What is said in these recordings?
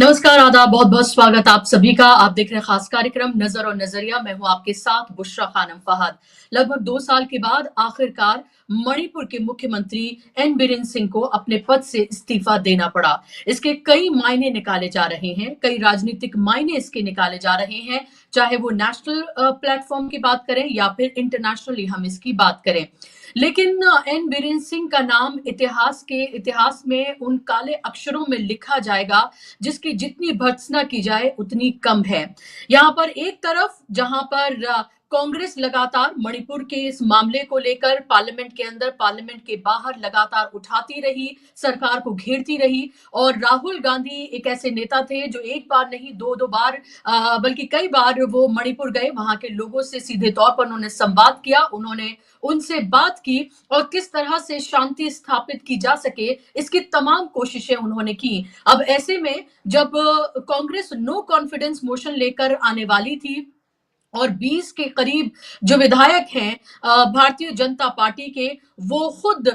नमस्कार, आदाब, बहुत-बहुत स्वागत आप सभी का। आप देख रहे हैं खास कार्यक्रम नज़र और नज़रिया। मैं हूँ आपके साथ बुशरा खानम फहद। लगभग 2 साल के बाद आखिरकार मणिपुर के मुख्यमंत्री एन बिरेन सिंह को अपने पद से इस्तीफा देना पड़ा। इसके कई मायने निकाले जा रहे हैं, कई राजनीतिक मायने इसके निकाले जा रहे हैं, चाहे वो नेशनल प्लेटफ़ॉर्म की बात करें या फिर इंटरनेशनली हम इसकी बात करें। लेकिन एन बिरेन सिंह का नाम इतिहास में उन काले अक्षरों में लिखा जाएगा जिसकी जितनी भर्त्सना की जाए उतनी कम है। यहाँ पर एक तरफ जहाँ पर कांग्रेस लगातार मणिपुर के इस मामले को लेकर पार्लियामेंट के अंदर, पार्लियामेंट के बाहर लगातार उठाती रही, सरकार को घेरती रही और राहुल गांधी एक ऐसे नेता थे जो एक बार नहीं दो बार बल्कि कई बार वो मणिपुर गए, वहां के लोगों से सीधे तौर पर उन्होंने संवाद किया, उन्होंने उनसे बात की और किस तरह से शांति स्थापित की जा सके इसकी तमाम कोशिशें उन्होंने की। अब ऐसे में जब कांग्रेस नो कॉन्फिडेंस मोशन लेकर आने वाली थी और 20 के करीब जो विधायक हैं भारतीय जनता पार्टी के, वो खुद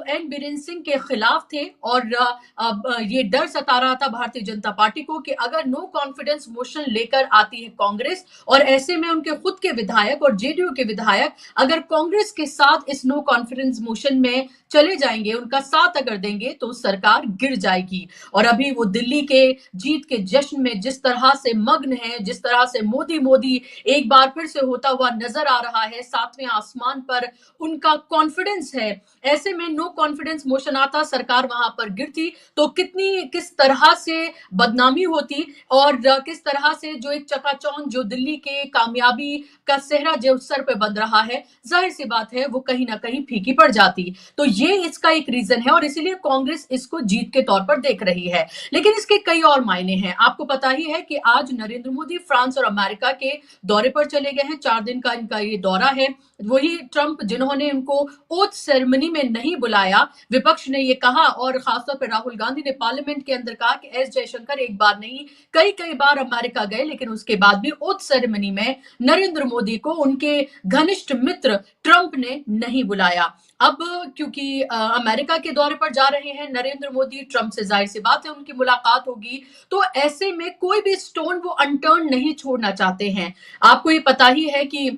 एन बिरेन सिंह के खिलाफ थे और ये डर सता रहा था भारतीय जनता पार्टी को कि अगर नो कॉन्फिडेंस मोशन लेकर आती है कांग्रेस और ऐसे में उनके खुद के विधायक और जेडीयू के विधायक अगर कांग्रेस के साथ इस नो कॉन्फिडेंस मोशन में चले जाएंगे, उनका साथ अगर देंगे तो सरकार गिर जाएगी। और अभी वो दिल्ली के जीत के जश्न में जिस तरह से मग्न है, जिस तरह से मोदी मोदी एक बार फिर से होता हुआ नजर आ रहा है, सातवें आसमान पर उनका कॉन्फिडेंस है। ऐसे में नो कॉन्फिडेंस मोशन आता, सरकार वहां पर गिरती तो किस तरह से बदनामी होती और किस तरह से जो एक चकाचौंध जो दिल्ली के कामयाबी का सेहरा जो सर पे बंध रहा है, जाहिर सी बात है वो कहीं ना कहीं फीकी पड़ जाती। तो ये इसका एक रीजन है और इसीलिए कांग्रेस इसको जीत के तौर पर देख रही है। लेकिन इसके कई और मायने हैं। आपको पता ही है कि आज नरेंद्र मोदी फ्रांस और अमेरिका के दौरे पर चले गए हैं। 4 दिन का इनका ये दौरा है। वही ट्रंप जिन्होंने उनको ओथ सेरेमनी में नहीं बुलाया, विपक्ष ने ये कहा और खासतौर पर राहुल गांधी ने पार्लियामेंट के अंदर कहा कि एस जयशंकर एक बार नहीं कई बार अमेरिका गए, लेकिन उसके बाद भी ओथ सेरेमनी में नरेंद्र मोदी को उनके घनिष्ठ मित्र ट्रंप ने नहीं बुलाया। अब क्योंकि अमेरिका के दौरे पर जा रहे हैं नरेंद्र मोदी, ट्रंप से जाहिर सी बात है उनकी मुलाकात होगी, तो ऐसे में कोई भी स्टोन वो अनटर्न नहीं छोड़ना चाहते हैं। आपको ये पता ही है कि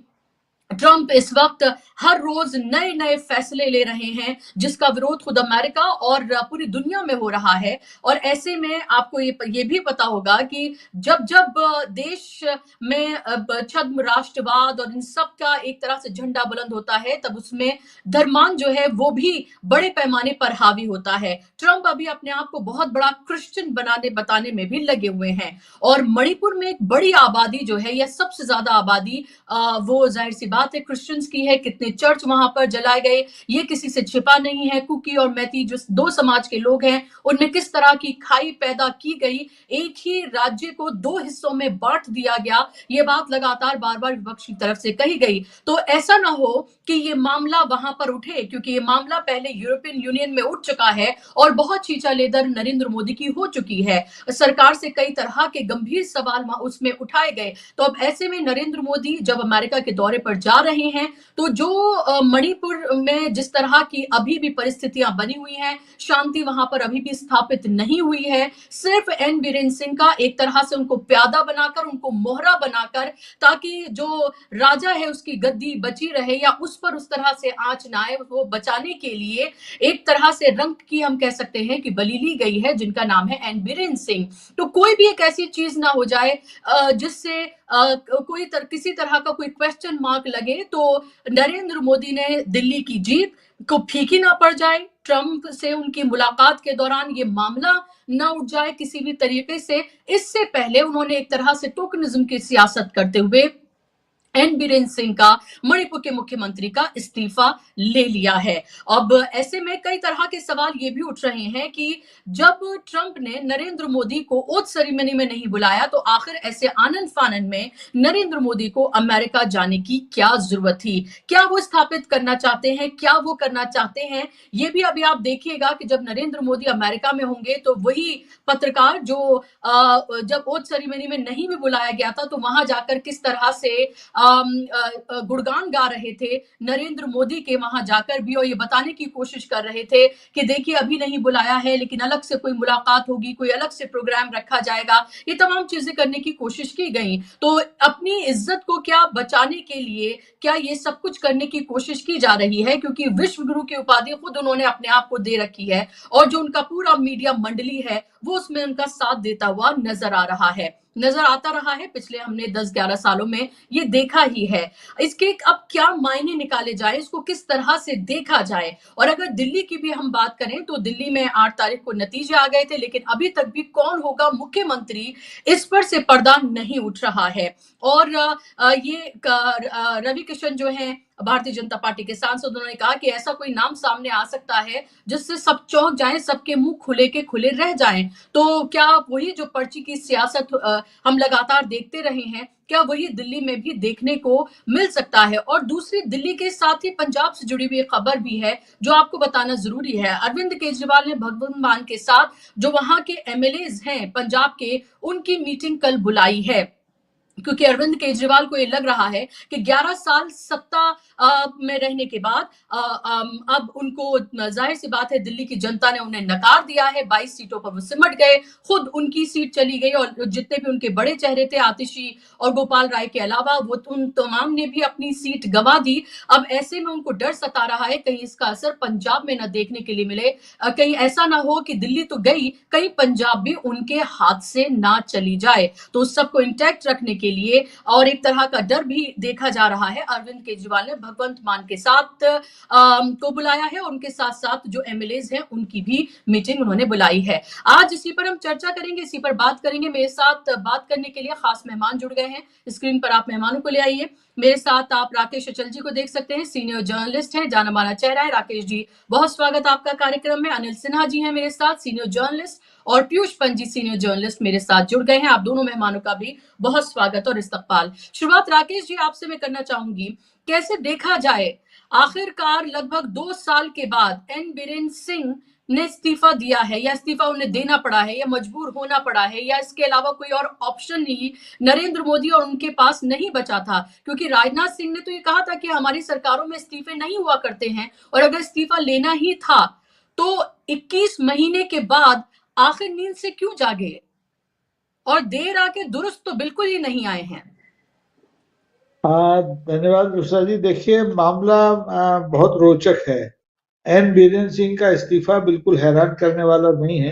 ट्रंप इस वक्त हर रोज नए नए फैसले ले रहे हैं जिसका विरोध खुद अमेरिका और पूरी दुनिया में हो रहा है। और ऐसे में आपको ये भी पता होगा कि जब जब देश में छद्म राष्ट्रवाद और इन सब का एक तरह से झंडा बुलंद होता है, तब उसमें धर्मांध जो है वो भी बड़े पैमाने पर हावी होता है। ट्रंप अभी अपने आप को बहुत बड़ा क्रिश्चियन बताने में भी लगे हुए हैं और मणिपुर में एक बड़ी आबादी जो है या सबसे ज्यादा आबादी वो जाहिर सी बात है क्रिश्चियंस की है। कितने चर्च वहां पर जलाए गए ये किसी से छिपा नहीं है। कुकी और मैती जो 2 समाज के लोग हैं उनमें किस तरह की खाई पैदा की गई, एक ही राज्य को 2 हिस्सों में बांट दिया गया, ये बात लगातार बार बार विपक्ष की तरफ से कही गई। तो ऐसा ना हो कि ये मामला वहां पर उठे, क्योंकि ये मामला पहले यूरोपियन यूनियन में उठ चुका है और बहुत चीचा लेदर नरेंद्र मोदी की हो चुकी है। सरकार से कई तरह के गंभीर सवाल उसमें उठाए गए। तो अब ऐसे में नरेंद्र मोदी जब अमेरिका के दौरे पर जा रहे हैं तो जो मणिपुर में जिस तरह की अभी भी परिस्थितियां बनी हुई हैं, शांति वहां पर अभी भी स्थापित नहीं हुई है। सिर्फ एन बिरेन सिंह का एक तरह से उनको प्यादा बनाकर, उनको मोहरा बनाकर, ताकि जो राजा है उसकी गद्दी बची रहे या उस पर उस तरह से आंच ना आए, वो बचाने के लिए एक तरह से रंग की हम कह सकते हैं कि बलि ली गई है जिनका नाम है एन बिरेन सिंह। तो कोई भी एक ऐसी चीज ना हो जाए जिससे किसी तरह का कोई क्वेश्चन मार्क लगे, तो नरेंद्र मोदी ने दिल्ली की जीत को फीकी ना पड़ जाए, ट्रंप से उनकी मुलाकात के दौरान ये मामला ना उठ जाए किसी भी तरीके से, इससे पहले उन्होंने एक तरह से टोकनिज्म की सियासत करते हुए एन बिरेन सिंह का मणिपुर के मुख्यमंत्री का इस्तीफा ले लिया है। अब ऐसे में कई तरह के सवाल ये भी उठ रहे हैं कि जब ट्रंप ने नरेंद्र मोदी को ओथ सेरेमनी में नहीं बुलाया तो आखिर ऐसे आनन फानन में नरेंद्र मोदी को अमेरिका जाने की क्या जरूरत थी? क्या वो स्थापित करना चाहते हैं, क्या वो करना चाहते हैं? ये भी अभी आप देखिएगा कि जब नरेंद्र मोदी अमेरिका में होंगे तो वही पत्रकार जो जब ओथ सेरेमनी में नहीं भी बुलाया गया था तो वहां जाकर किस तरह से गुणगान गा रहे थे नरेंद्र मोदी के वहां जाकर भी, और ये बताने की कोशिश कर रहे थे कि देखिए अभी नहीं बुलाया है लेकिन अलग से कोई मुलाकात होगी, कोई अलग से प्रोग्राम रखा जाएगा। ये तमाम चीजें करने की कोशिश की गई। तो अपनी इज्जत को क्या बचाने के लिए क्या ये सब कुछ करने की कोशिश की जा रही है, क्योंकि विश्व गुरु की उपाधि खुद उन्होंने अपने आप को दे रखी है और जो उनका पूरा मीडिया मंडली है वो उसमें उनका साथ देता हुआ नजर आता रहा है। पिछले हमने 10-11 सालों में ये देखा ही है। इसके अब क्या मायने निकाले जाए, इसको किस तरह से देखा जाए। और अगर दिल्ली की भी हम बात करें तो दिल्ली में 8 तारीख को नतीजे आ गए थे, लेकिन अभी तक भी कौन होगा मुख्यमंत्री इस पर से पर्दा नहीं उठ रहा है। और रवि किशन जो है भारतीय जनता पार्टी के सांसद, उन्होंने कहा कि ऐसा कोई नाम सामने आ सकता है जिससे सब चौंक जाएं, सबके मुंह खुले के खुले रह जाएं। तो क्या वही जो पर्ची की सियासत हम लगातार देखते रहे हैं, क्या वही दिल्ली में भी देखने को मिल सकता है। और दूसरी दिल्ली के साथ ही पंजाब से जुड़ी हुई खबर भी है जो आपको बताना जरूरी है। अरविंद केजरीवाल ने भगवंत मान के साथ जो वहां के एमएलएज हैं पंजाब के, उनकी मीटिंग कल बुलाई है, क्योंकि अरविंद केजरीवाल को ये लग रहा है कि 11 साल सत्ता में रहने के बाद अब उनको, जाहिर सी बात है, दिल्ली की जनता ने उन्हें नकार दिया है। 22 सीटों पर वो सिमट गए, खुद उनकी सीट चली गई और जितने भी उनके बड़े चेहरे थे आतिशी और गोपाल राय के अलावा, वो उन तमाम ने भी अपनी सीट गंवा दी। अब ऐसे में उनको डर सता रहा है कहीं इसका असर पंजाब में न देखने के लिए मिले, कहीं ऐसा ना हो कि दिल्ली तो गई, कहीं पंजाब भी उनके हाथ से ना चली जाए। तो उस सबको इंटैक्ट रखने के लिए और एक तरह का डर भी देखा जा रहा है, अरविंद केजरीवाल ने भगवंत मान के साथ को बुलाया है और उनके साथ साथ जो एमएलएज हैं उनकी भी मीटिंग उन्होंने बुलाई है। आज इसी पर हम चर्चा करेंगे, इसी पर बात करेंगे। मेरे साथ बात करने के लिए खास मेहमान जुड़ गए हैं। स्क्रीन पर आप मेहमानों को ले आइए। मेरे साथ आप राकेश अचल जी को देख सकते हैं, सीनियर जर्नलिस्ट हैं, जाना माना चेहरा है। राकेश जी, बहुत स्वागत आपका कार्यक्रम में। अनिल सिन्हा जी हैं मेरे साथ, सीनियर जर्नलिस्ट, और पीयूष पंत जी, सीनियर जर्नलिस्ट, मेरे साथ जुड़ गए हैं। आप दोनों मेहमानों का भी बहुत स्वागत और इस्तकबाल। शुरुआत राकेश जी आपसे मैं करना चाहूंगी, कैसे देखा जाए आखिरकार लगभग 2 साल के बाद एन बीरेन सिंह ने इस्तीफा दिया है, या इस्तीफा उन्हें देना पड़ा है, या मजबूर होना पड़ा है, या इसके अलावा कोई और ऑप्शन नहीं नरेंद्र मोदी और उनके पास नहीं बचा था, क्योंकि राजनाथ सिंह ने तो ये कहा था कि हमारी सरकारों में इस्तीफे नहीं हुआ करते हैं, और अगर इस्तीफा लेना ही था तो 21 महीने के बाद आखिर नींद से क्यों जागे, और देर आके दुरुस्त तो बिल्कुल ही नहीं आए हैं। धन्यवाद मिश्रा जी। देखिए, मामला बहुत रोचक है। एन बीरेन सिंह का इस्तीफा बिल्कुल हैरान करने वाला नहीं है।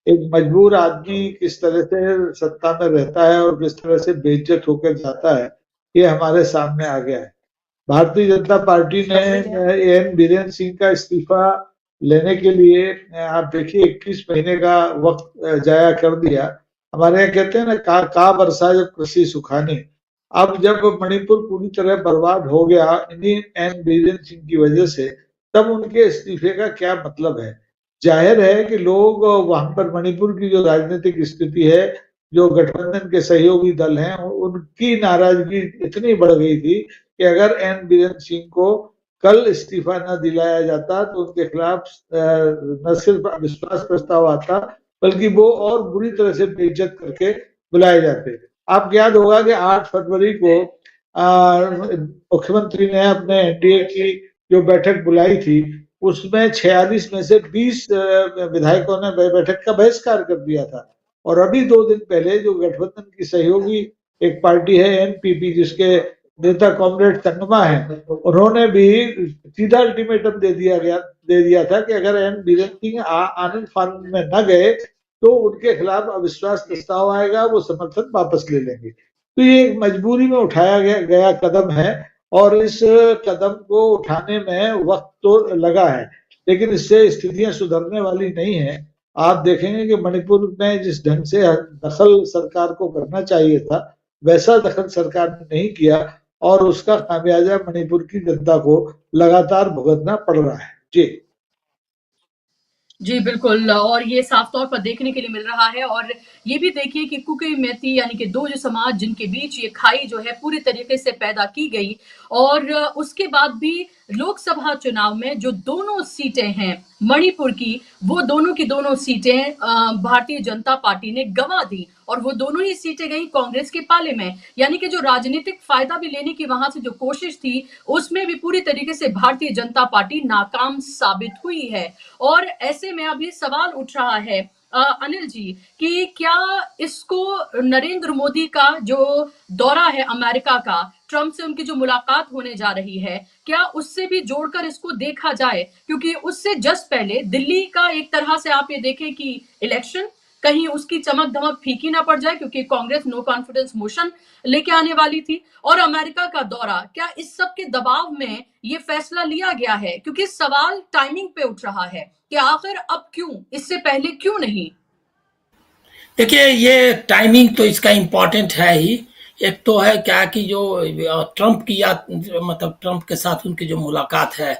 एक मजबूर आदमी किस तरह से सत्ता में रहता है और किस तरह से बेइज्जत होकर जाता है, ये हमारे सामने आ गया है। भारतीय जनता पार्टी ने एन बीरेन सिंह का इस्तीफा लेने के लिए आप देखिए 21 महीने का वक्त जाया कर दिया। हमारे यहाँ कहते हैं ना, का बरसा जब कृषि सुखानी। अब जब मणिपुर पूरी तरह बर्बाद हो गया इन्हीं एन बीरेन सिंह की वजह से, तब उनके इस्तीफे का क्या मतलब है। जाहिर है कि लोग वहां पर मणिपुर की जो राजनीतिक स्थिति है, जो गठबंधन के सहयोगी दल हैं, उनकी नाराजगी इतनी बढ़ गई थी कि अगर एन बीरेन सिंह को कल इस्तीफा न दिलाया जाता तो उनके खिलाफ न सिर्फ अविश्वास प्रस्ताव आता, बल्कि वो और बुरी तरह से बेइज्जत करके बुलाए जाते। आपको याद होगा कि 8 फरवरी को मुख्यमंत्री ने अपने एनडीए की जो बैठक बुलाई थी, उसमें 46 में से 20 विधायकों ने बैठक का बहिष्कार कर दिया था। और अभी 2 दिन पहले जो गठबंधन की सहयोगी एक पार्टी है एनपीपी, जिसके नेता कॉमरेड तन्नमा है, उन्होंने भी सीधा अल्टीमेटम दे दिया था कि अगर एन बीरेन सिंह आनंद फानंद में न गए तो उनके खिलाफ अविश्वास प्रस्ताव आएगा, वो समर्थन वापस ले लेंगे। तो ये एक मजबूरी में उठाया गया कदम है, और इस कदम को उठाने में वक्त तो लगा है, लेकिन इससे स्थितियां सुधरने वाली नहीं है। आप देखेंगे कि मणिपुर में जिस ढंग से दखल सरकार को करना चाहिए था, वैसा दखल सरकार ने नहीं किया, और उसका खामियाजा मणिपुर की जनता को लगातार भुगतना पड़ रहा है। जी बिल्कुल, और ये साफ तौर पर देखने के लिए मिल रहा है। और ये भी देखिए कि कुकी मैती यानी कि 2 जो समाज जिनके बीच ये खाई जो है पूरी तरीके से पैदा की गई, और उसके बाद भी लोकसभा चुनाव में जो दोनों सीटें हैं मणिपुर की, वो दोनों की दोनों सीटें भारतीय जनता पार्टी ने गंवा दी और वो दोनों ही सीटें गई कांग्रेस के पाले में। यानी कि जो राजनीतिक फायदा भी लेने की वहां से जो कोशिश थी, उसमें भी पूरी तरीके से भारतीय जनता पार्टी नाकाम साबित हुई है। और ऐसे में अब ये सवाल उठ रहा है अनिल जी कि क्या इसको नरेंद्र मोदी का जो दौरा है अमेरिका का, ट्रंप से उनकी जो मुलाकात होने जा रही है, क्या उससे भी जोड़कर इसको देखा जाए? क्योंकि उससे जस्ट पहले दिल्ली का एक तरह से आप ये देखें कि इलेक्शन कहीं उसकी चमक धमक फीकी ना पड़ जाए, क्योंकि कांग्रेस नो कॉन्फिडेंस मोशन लेके आने वाली थी, और अमेरिका का दौरा, क्या इस सब के दबाव में ये फैसला लिया गया है? क्योंकि सवाल टाइमिंग पे उठ रहा है कि आखिर अब क्यों, इससे पहले क्यों नहीं? देखिए, ये टाइमिंग तो इसका इम्पोर्टेंट है ही। एक तो है क्या कि जो ट्रंप की मतलब ट्रंप के साथ उनकी जो मुलाकात है,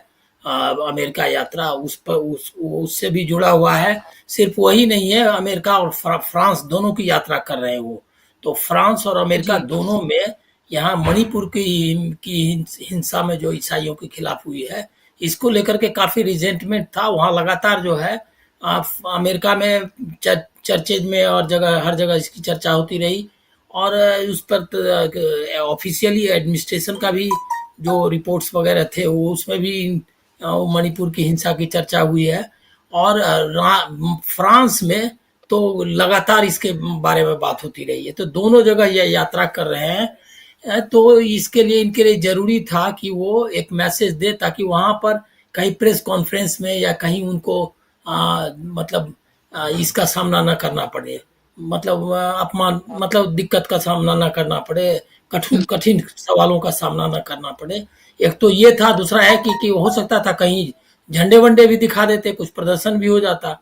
अमेरिका यात्रा, उस पर उससे भी जुड़ा हुआ है। सिर्फ वही नहीं है, अमेरिका और फ्रांस दोनों की यात्रा कर रहे हैं वो। तो फ्रांस और अमेरिका जी दोनों में यहाँ मणिपुर की हिंसा में जो ईसाइयों के खिलाफ हुई है, इसको लेकर के काफी रिजेंटमेंट था वहाँ। लगातार जो है अमेरिका में चर्चेज में और हर जगह इसकी चर्चा होती रही। और उस पर ऑफिशियली एडमिनिस्ट्रेशन का भी जो रिपोर्ट्स वगैरह थे वो उसमें भी मणिपुर की हिंसा की चर्चा हुई है। और फ्रांस में तो लगातार इसके बारे में बात होती रही है। तो दोनों जगह ये यात्रा कर रहे हैं। तो इसके लिए इनके लिए जरूरी था कि वो एक मैसेज दे, ताकि वहां पर कहीं प्रेस कॉन्फ्रेंस में या कहीं उनको मतलब इसका सामना न करना पड़े, मतलब अपमान, मतलब दिक्कत का सामना न करना पड़े, कठिन कठिन सवालों का सामना न करना पड़े। एक तो ये था। दूसरा है कि हो सकता था कहीं झंडे वंडे भी दिखा देते, कुछ प्रदर्शन भी हो जाता।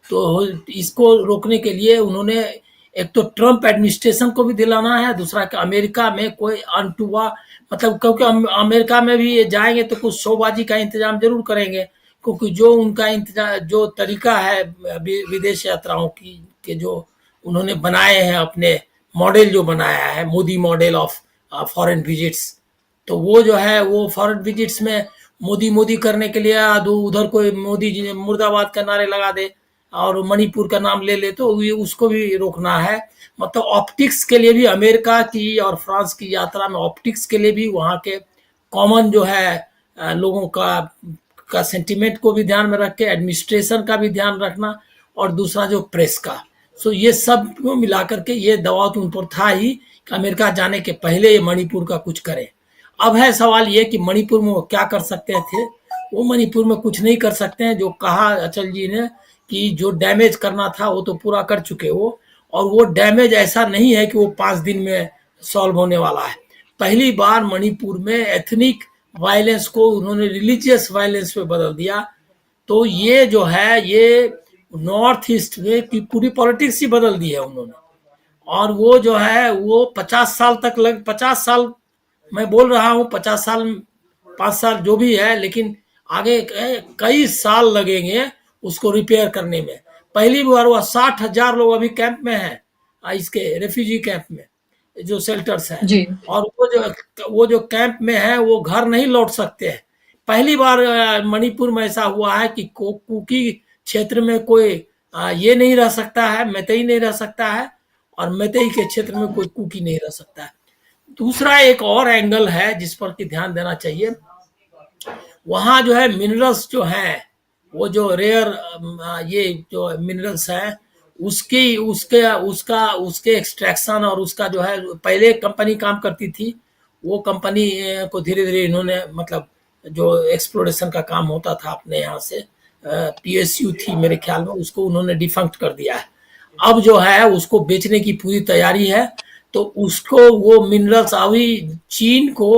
तो इसको रोकने के लिए उन्होंने एक तो ट्रंप एडमिनिस्ट्रेशन को भी दिलाना है, दूसरा कि अमेरिका में कोई अनटुवा, मतलब क्योंकि अमेरिका में भी ये जाएंगे तो कुछ शोबाजी का इंतजाम जरूर करेंगे, क्योंकि जो उनका इंतजाम, जो तरीका है विदेश यात्राओं की के जो उन्होंने बनाए हैं, अपने मॉडल जो बनाया है, Modi model of foreign visits, तो वो जो है वो फॉरेन विजिट्स में मोदी मोदी करने के लिए उधर कोई मोदी जी मुर्दाबाद का नारे लगा दे और मणिपुर का नाम ले ले, तो ये उसको भी रोकना है। मतलब ऑप्टिक्स के लिए भी अमेरिका की और फ्रांस की यात्रा में ऑप्टिक्स के लिए भी वहाँ के कॉमन जो है लोगों का सेंटिमेंट को भी ध्यान में रख के, एडमिनिस्ट्रेशन का भी ध्यान रखना, और दूसरा जो प्रेस का। सो ये सब को मिलाकर के ये दबाव तो उन पर था ही कि अमेरिका जाने के पहले ये मणिपुर का कुछ करें। अब है सवाल ये कि मणिपुर में वो क्या कर सकते थे। वो मणिपुर में कुछ नहीं कर सकते हैं। जो कहा अचल जी ने कि जो डैमेज करना था वो तो पूरा कर चुके वो, और वो डैमेज ऐसा नहीं है कि वो 5 दिन में सॉल्व होने वाला है। पहली बार मणिपुर में एथनिक वायलेंस को उन्होंने रिलीजियस वायलेंस में बदल दिया। तो ये जो है ये नॉर्थ ईस्ट में की पूरी पॉलिटिक्स ही बदल दी है उन्होंने। और वो जो है वो 50 साल तक 50 साल मैं बोल रहा हूँ, 50 साल 5 साल जो भी है, लेकिन आगे कई साल लगेंगे उसको रिपेयर करने में। पहली बार हुआ 60,000 लोग अभी कैंप में हैं, इसके रेफ्यूजी कैंप में, जो शेल्टर्स हैं। जी और वो जो कैंप में है वो घर नहीं लौट सकते हैं। पहली बार मणिपुर में ऐसा हुआ है कि कुकी क्षेत्र में कोई ये नहीं रह सकता है, मैतेई नहीं रह सकता है, और मैतेई के क्षेत्र में कोई कुकी नहीं रह सकता है। दूसरा एक और एंगल है जिस पर कि ध्यान देना चाहिए। वहाँ जो है मिनरल्स जो हैं, वो जो रेयर ये जो मिनरल्स हैं, उसके एक्सट्रैक्शन और उसका जो है, पहले कंपनी काम करती थी, वो कंपनी को धीरे धीरे इन्होंने, मतलब जो एक्सप्लोरेशन का काम होता था अपने यहाँ से, पीएसयू थी मेरे ख्याल में, उसको उन्होंने डिफंक्ट कर दिया है। अब जो है उसको बेचने की पूरी तैयारी है। तो उसको वो मिनरल्स अभी चीन को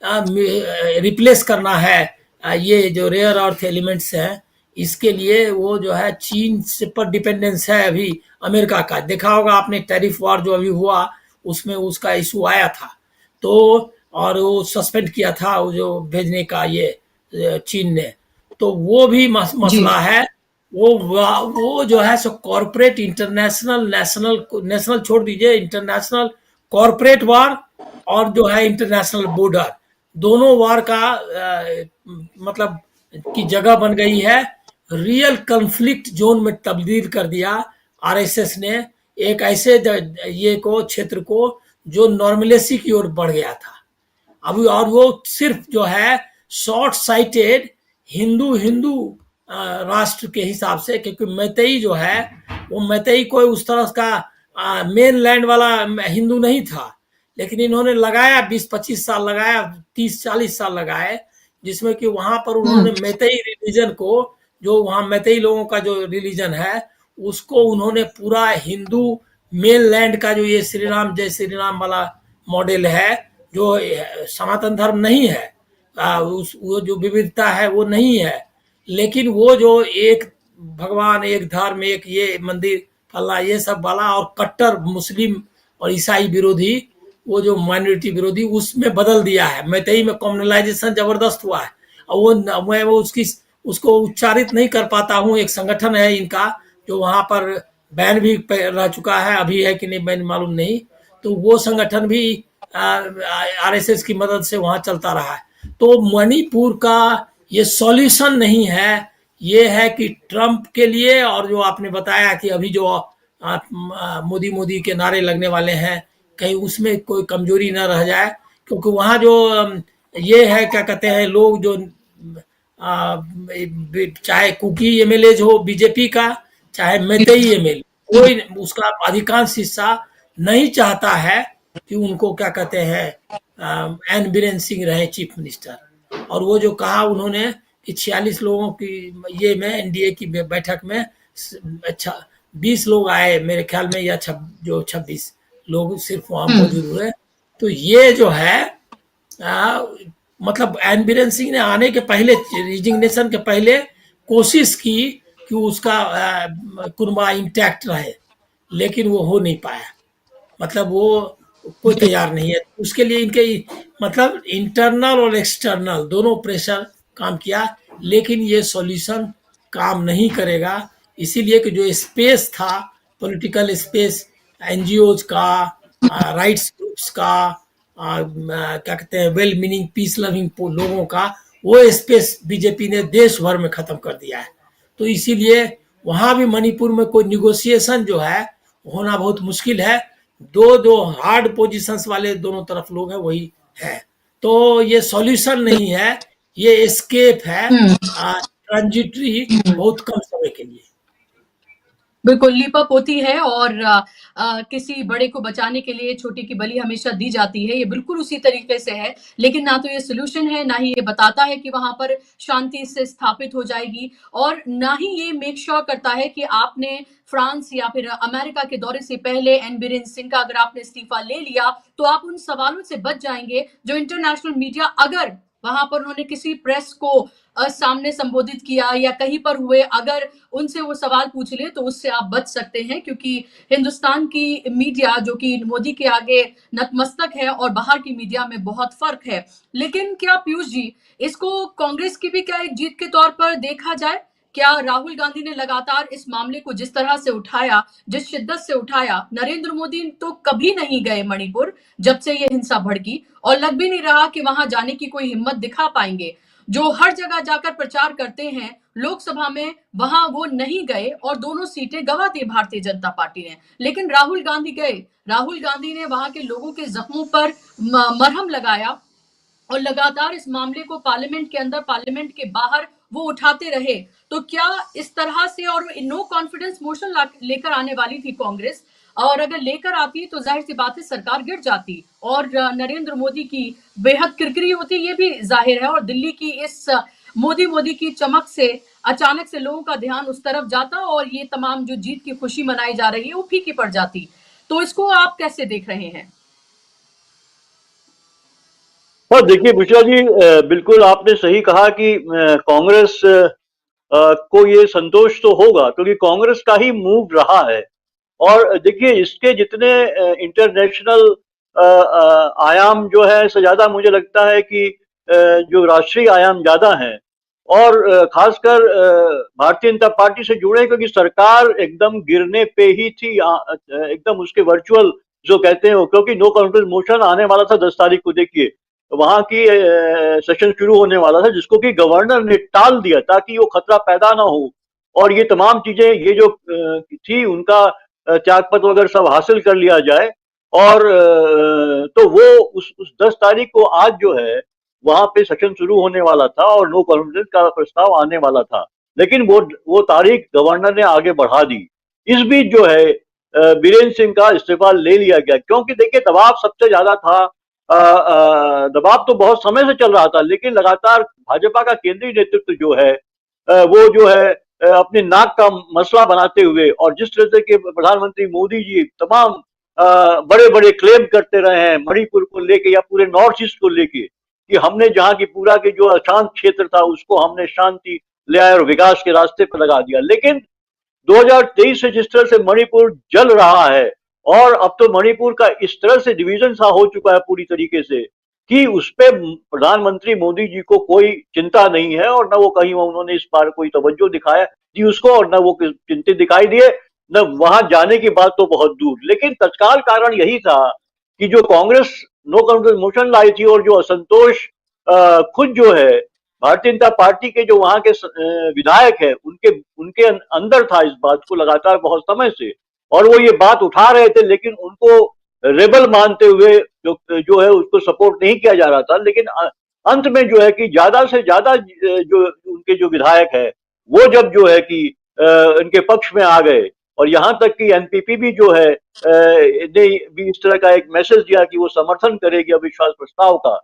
रिप्लेस करना है। ये जो रेयर अर्थ एलिमेंट्स हैं, इसके लिए वो जो है चीन से पर डिपेंडेंस है अभी अमेरिका का। देखा होगा आपने टैरिफ वॉर जो अभी हुआ, उसमें उसका इशू आया था। तो और वो सस्पेंड किया था वो जो भेजने का ये चीन ने। तो वो भी जी मसला है। वो जो है सो कॉर्पोरेट इंटरनेशनल नेशनल छोड़ दीजिए, इंटरनेशनल कॉर्पोरेट वार और जो है इंटरनेशनल बॉर्डर, दोनों वार का मतलब की जगह बन गई है। रियल कन्फ्लिक्ट जोन में तब्दील कर दिया आरएसएस ने एक ऐसे ये को क्षेत्र को जो नॉर्मलेसी की ओर बढ़ गया था अभी। और वो सिर्फ जो है शॉर्ट साइटेड हिंदू हिंदू राष्ट्र के हिसाब से, क्योंकि मैतेई जो है वो मैतेई कोई उस तरह का मेन लैंड वाला हिंदू नहीं था, लेकिन इन्होंने लगाया 20-25 साल लगाया, 30-40 साल लगाए, जिसमें कि वहां पर उन्होंने मैतेई रिलीजन को, जो वहां मैतेई लोगों का जो रिलीजन है उसको उन्होंने पूरा हिंदू मेन लैंड का जो ये श्री राम जय श्री राम वाला मॉडल है, जो सनातन धर्म नहीं है, वो जो विविधता है वो नहीं है, लेकिन वो जो एक भगवान एक धर्म एक ये मंदिर फल्ला ये सब वाला और कट्टर मुस्लिम और ईसाई विरोधी, वो जो माइनॉरिटी विरोधी उसमें बदल दिया है। मैतेई में कम्युनलाइजेशन जबरदस्त हुआ है और मैं वो उसको उच्चारित नहीं कर पाता हूँ। एक संगठन है इनका जो वहां पर बैन भी रह चुका है, अभी है कि नहीं बैन मालूम नहीं, तो वो संगठन भी आरएसएस की मदद से वहां चलता रहा है। तो मणिपुर का ये सॉल्यूशन नहीं है, ये है कि ट्रंप के लिए, और जो आपने बताया कि अभी जो मोदी मोदी के नारे लगने वाले हैं कहीं उसमें कोई कमजोरी ना रह जाए, क्योंकि वहाँ जो ये है क्या कहते हैं लोग जो चाहे कुकी एमएलए हो बीजेपी का चाहे मैतेई एमएलए, कोई उसका अधिकांश हिस्सा नहीं चाहता है कि उनको क्या कहते हैं एन बीरेन सिंह रहे चीफ मिनिस्टर। और वो जो कहा उन्होंने कि 46 लोगों की ये में एनडीए की बैठक में अच्छा 20 लोग आए मेरे ख्याल में, या जो 26 लोग सिर्फ वहां मौजूद हुए। तो ये जो है मतलब एन बीरेन सिंह ने आने के पहले रिजिग्नेशन के पहले कोशिश की कि उसका कुर्मा इंटैक्ट रहे, लेकिन वो हो नहीं पाया, मतलब वो कोई तैयार नहीं है। उसके लिए इनके मतलब इंटरनल और एक्सटर्नल दोनों प्रेशर काम किया, लेकिन ये सॉल्यूशन काम नहीं करेगा। इसीलिए कि जो स्पेस था पॉलिटिकल स्पेस एनजीओज का, राइट्स ग्रुप्स का, क्या कहते हैं वेल मीनिंग पीस लविंग लोगों का, वो स्पेस बीजेपी ने देश भर में खत्म कर दिया है। तो इसीलिए वहां भी मणिपुर में कोई निगोशिएशन जो है होना बहुत मुश्किल है। दो हार्ड पोजीशंस वाले दोनों तरफ लोग हैं वही है। तो ये सॉल्यूशन नहीं है, ये एस्केप है ट्रांजिटरी बहुत कम समय के लिए। बिल्कुल लीपअप होती है और किसी बड़े को बचाने के लिए छोटे की बलि हमेशा दी जाती है, ये बिल्कुल उसी तरीके से है। लेकिन ना तो ये सोल्यूशन है, ना ही ये बताता है कि वहां पर शांति से स्थापित हो जाएगी, और ना ही ये मेक श्योर करता है कि आपने फ्रांस या फिर अमेरिका के दौरे से पहले एन बीरेन सिंह का अगर आपने इस्तीफा ले लिया तो आप उन सवालों से बच जाएंगे जो इंटरनेशनल मीडिया, अगर वहां पर उन्होंने किसी प्रेस को सामने संबोधित किया या कहीं पर हुए, अगर उनसे वो सवाल पूछ ले तो उससे आप बच सकते हैं, क्योंकि हिंदुस्तान की मीडिया जो कि मोदी के आगे नतमस्तक है और बाहर की मीडिया में बहुत फर्क है। लेकिन क्या पीयूष जी, इसको कांग्रेस की भी क्या एक जीत के तौर पर देखा जाए? क्या राहुल गांधी ने लगातार इस मामले को जिस तरह से उठाया, जिस शिद्दत से उठाया, नरेंद्र मोदी तो कभी नहीं गए मणिपुर जब से ये हिंसा भड़की, और लग भी नहीं रहा कि वहां जाने की कोई हिम्मत दिखा पाएंगे। जो हर जगह जाकर प्रचार करते हैं लोकसभा में, वहां वो नहीं गए और दोनों सीटें गंवा दी भारतीय जनता पार्टी ने। लेकिन राहुल गांधी गए, राहुल गांधी ने वहां के लोगों के जख्मों पर मरहम लगाया और लगातार इस मामले को पार्लियामेंट के अंदर पार्लियामेंट के बाहर वो उठाते रहे। तो क्या इस तरह से, और नो कॉन्फिडेंस मोशन लेकर आने वाली थी कांग्रेस, और अगर लेकर आती तो जाहिर सी बात है सरकार गिर जाती और नरेंद्र मोदी की बेहद किरकिरी होती, ये भी जाहिर है। और दिल्ली की इस मोदी की चमक से अचानक से लोगों का ध्यान उस तरफ जाता और ये तमाम जो जीत की खुशी मनाई जा रही है वो फीकी पड़ जाती। तो इसको आप कैसे देख रहे हैं? हाँ देखिए बुशरा जी, बिल्कुल आपने सही कहा कि कांग्रेस को ये संतोष तो होगा क्योंकि कांग्रेस का ही मूव रहा है। और देखिए इसके जितने इंटरनेशनल आयाम जो है इससे ज्यादा मुझे लगता है कि जो राष्ट्रीय आयाम ज्यादा हैं, और खासकर भारतीय जनता पार्टी से जुड़े, क्योंकि सरकार एकदम गिरने पे ही थी, एकदम उसके वर्चुअल जो कहते हैं, क्योंकि नो कॉन्फिडेंस मोशन आने वाला था 10 तारीख को। देखिए वहां की सेशन शुरू होने वाला था, जिसको कि गवर्नर ने टाल दिया ताकि वो खतरा पैदा ना हो और ये तमाम चीजें, ये जो थी उनका त्यागपत्र वगैरह सब हासिल कर लिया जाए। और तो वो उस 10 तारीख को आज जो है वहां पे सेशन शुरू होने वाला था और नो कॉन्फिडेंस का प्रस्ताव आने वाला था, लेकिन वो तारीख गवर्नर ने आगे बढ़ा दी। इस बीच जो है बीरेंद्र सिंह का इस्तीफा ले लिया गया, क्योंकि देखिए दबाव सबसे ज्यादा था। दबाव तो बहुत समय से चल रहा था, लेकिन लगातार भाजपा का केंद्रीय नेतृत्व जो है वो जो है अपनी नाक का मसला बनाते हुए, और जिस तरह से कि प्रधानमंत्री मोदी जी तमाम बड़े बड़े क्लेम करते रहे हैं मणिपुर को लेके या पूरे नॉर्थ ईस्ट को लेके, कि हमने जहां की पूरा के जो अशांत क्षेत्र था उसको हमने शांति ले आए और विकास के रास्ते पर लगा दिया। लेकिन 2023 से जिस तरह से मणिपुर जल रहा है, और अब तो मणिपुर का इस तरह से डिवीजन सा हो चुका है पूरी तरीके से कि उस पे प्रधानमंत्री मोदी जी को कोई चिंता नहीं है, और न वो कहीं उन्होंने इस बार कोई तवज्जो दिखाया दी उसको, और न वो चिंतित दिखाई दिए, न वहां जाने की बात तो बहुत दूर। लेकिन तत्काल कारण यही था कि जो कांग्रेस नो कॉन्फिडेंस मोशन लाई थी और जो असंतोष खुद जो है भारतीय जनता पार्टी के जो वहां के विधायक है उनके उनके अंदर था इस बात को लगातार बहुत समय से, और वो ये बात उठा रहे थे, लेकिन उनको रेबल मानते हुए जो है उसको सपोर्ट नहीं किया जा रहा था। लेकिन अंत में जो है कि ज्यादा से ज्यादा जो उनके जो विधायक है वो जब जो है कि इनके पक्ष में आ गए, और यहाँ तक कि एनपीपी भी जो है ने भी इस तरह का एक मैसेज दिया कि वो समर्थन करेगी अविश्वास प्रस्ताव का,